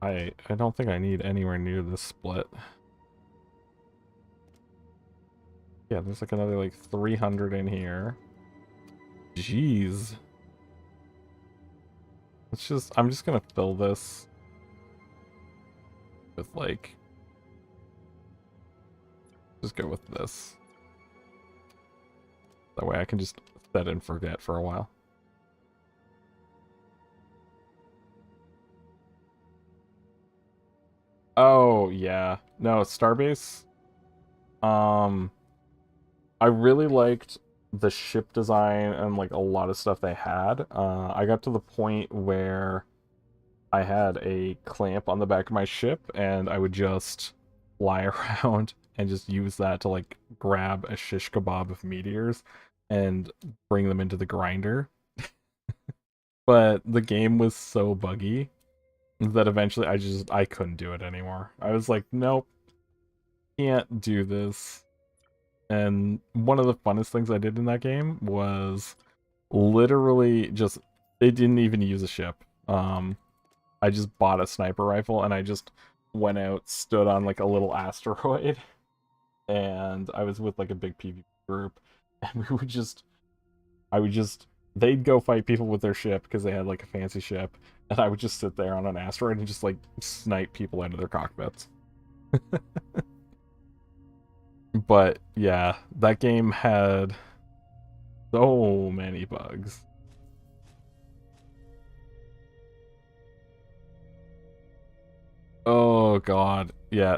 I don't think I need anywhere near this split. Yeah, there's like another like 300 in here. Jeez. I'm just gonna fill this with like, just go with this. That way I can just set and forget for a while. Oh, yeah. No, Starbase. I really liked the ship design and like a lot of stuff they had. I got to the point where I had a clamp on the back of my ship and I would just fly around and just use that to like grab a shish kebab of meteors and bring them into the grinder. But the game was so buggy that eventually I couldn't do it anymore. I was like, nope, can't do this. And one of the funnest things I did in that game was literally just, it didn't even use a ship. I just bought a sniper rifle and I just went out, stood on like a little asteroid, and I was with like a big PvP group, and they'd go fight people with their ship because they had like a fancy ship, and I would just sit there on an asteroid and just like snipe people out of their cockpits. But yeah, that game had so many bugs. Oh god, yeah.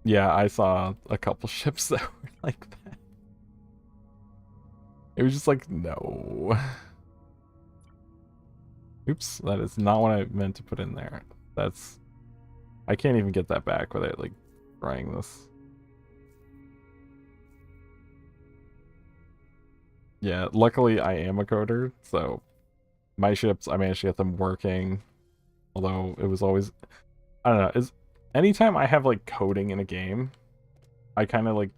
Yeah, I saw a couple ships that were like that. It was just like, no. Oops, that is not what I meant to put in there. I can't even get that back without like trying this. Yeah, luckily I am a coder, so my ships, I managed to get them working. Although it was always, I don't know, anytime I have like coding in a game, I kind of like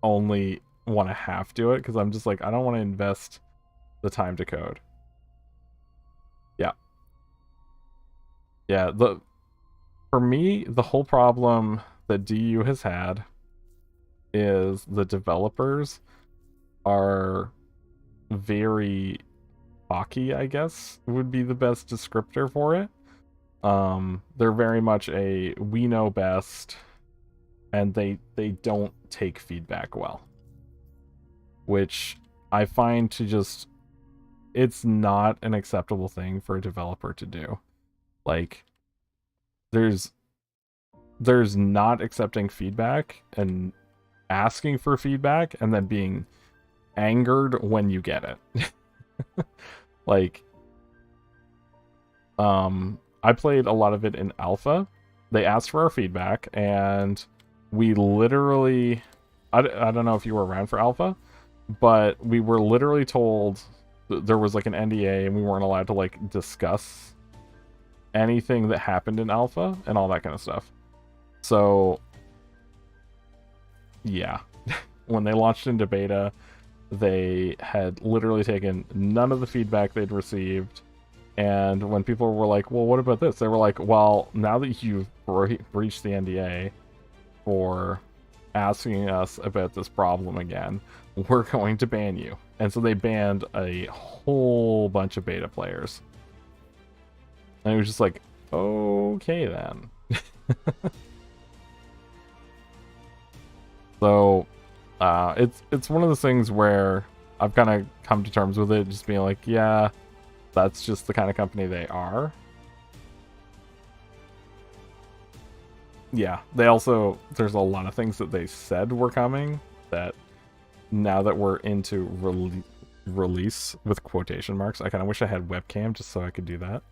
only want to half do it because I'm just like, I don't want to invest the time to code. Yeah. Yeah, for me, the whole problem that DU has had is the developers are very cocky, I guess, would be the best descriptor for it. They're very much a we know best, and they don't take feedback well. Which I find to just, it's not an acceptable thing for a developer to do. Like, there's not accepting feedback and asking for feedback and then being angered when you get it. Like, I played a lot of it in alpha. They asked for our feedback, and we literally, I don't know if you were around for alpha, but we were literally told there was like an NDA and we weren't allowed to like discuss anything that happened in alpha and all that kind of stuff. So yeah, when they launched into beta, they had literally taken none of the feedback they'd received. And when people were like, well, what about this? They were like, well, now that you've breached the NDA for asking us about this problem again, we're going to ban you. And so they banned a whole bunch of beta players. And it was just like, okay then. So, it's one of those things where I've kind of come to terms with it, just being like, yeah, that's just the kind of company they are. yeah, they also, there's a lot of things that they said were coming that now that we're into release with quotation marks, I kind of wish I had webcam just so I could do that.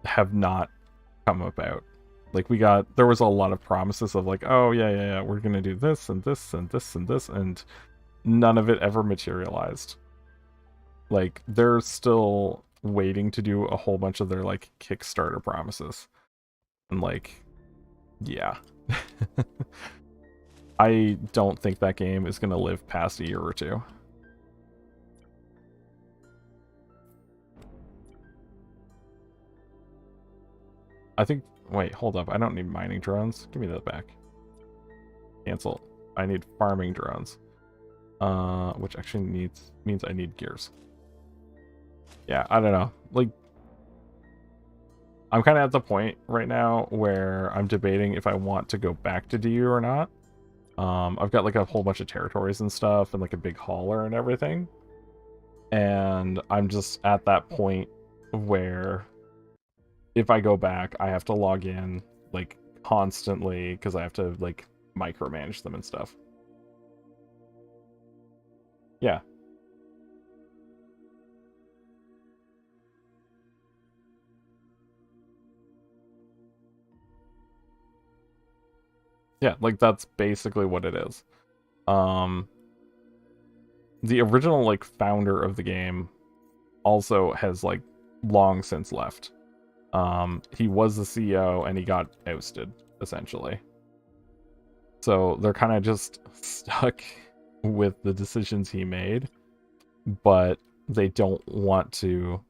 Have not come about. Like there was a lot of promises of like, oh yeah, we're gonna do this and this and this and this, and none of it ever materialized. Like they're still waiting to do a whole bunch of their like Kickstarter promises. And like, yeah. I don't think that game is gonna live past a year or two. I think, wait, hold up. I don't need mining drones. Give me that back. Cancel. I need farming drones. Which actually means I need gears. Yeah, I don't know. Like, I'm kind of at the point right now where I'm debating if I want to go back to DU or not. I've got like a whole bunch of territories and stuff and like a big hauler and everything. And I'm just at that point where if I go back, I have to log in like constantly because I have to like micromanage them and stuff. Yeah. Yeah, like that's basically what it is. The original like founder of the game also has like long since left. He was the CEO and he got ousted essentially. So they're kind of just stuck with the decisions he made, but they don't want to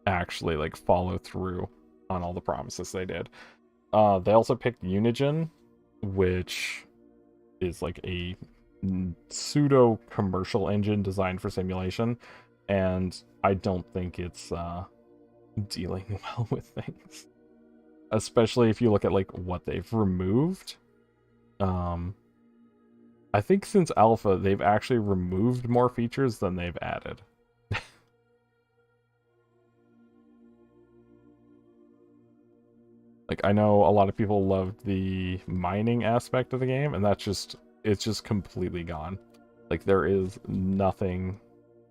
actually like follow through on all the promises they did. They also picked Unigen, which is like a pseudo commercial engine designed for simulation, and I don't think it's dealing well with things, especially if you look at like what they've removed. I think since alpha they've actually removed more features than they've added. Like, I know a lot of people loved the mining aspect of the game, and it's just completely gone. Like, there is nothing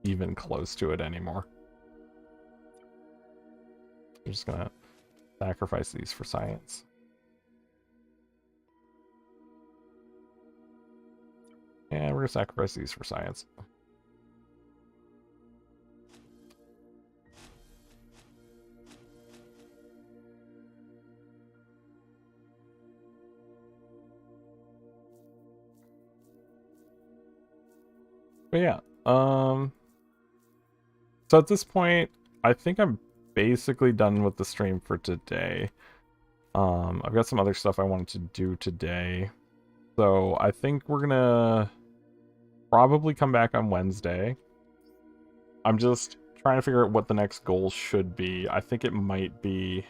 even close to it anymore. I'm just gonna sacrifice these for science. And we're gonna sacrifice these for science. But yeah, so at this point, I think I'm basically done with the stream for today. I've got some other stuff I wanted to do today. So I think we're gonna probably come back on Wednesday. I'm just trying to figure out what the next goal should be. I think it might be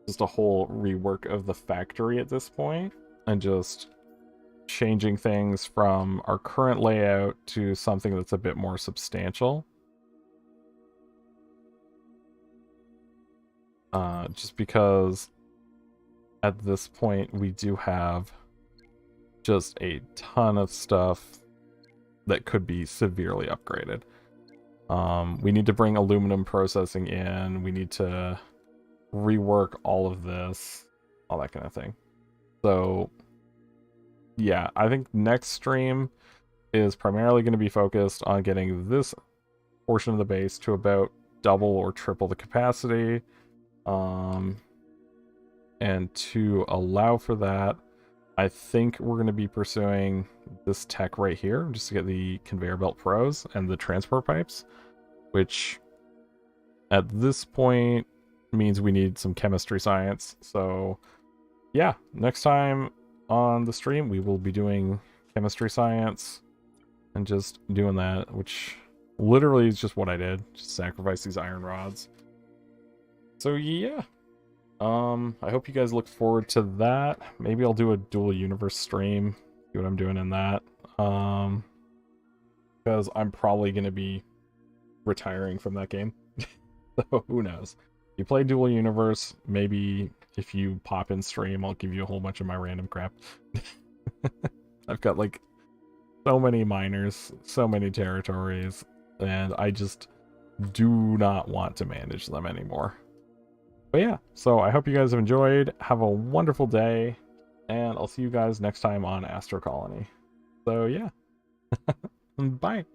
just a whole rework of the factory at this point, and just changing things from our current layout to something that's a bit more substantial. Just because at this point we do have just a ton of stuff that could be severely upgraded. We need to bring aluminum processing in. We need to rework all of this, all that kind of thing. So yeah, I think next stream is primarily going to be focused on getting this portion of the base to about double or triple the capacity. And to allow for that, I think we're going to be pursuing this tech right here, just to get the conveyor belt pros and the transport pipes, which at this point means we need some chemistry science. So yeah, next time on the stream we will be doing chemistry science and just doing that, which literally is just what I did, just sacrifice these iron rods. So yeah, I hope you guys look forward to that. Maybe I'll do a dual universe stream, see what I'm doing in that, because I'm probably going to be retiring from that game. So who knows. you play Dual Universe, maybe if you pop in stream, I'll give you a whole bunch of my random crap. I've got like so many miners, so many territories, and I just do not want to manage them anymore. But yeah, so I hope you guys have enjoyed. Have a wonderful day, and I'll see you guys next time on Astro Colony. So yeah, bye.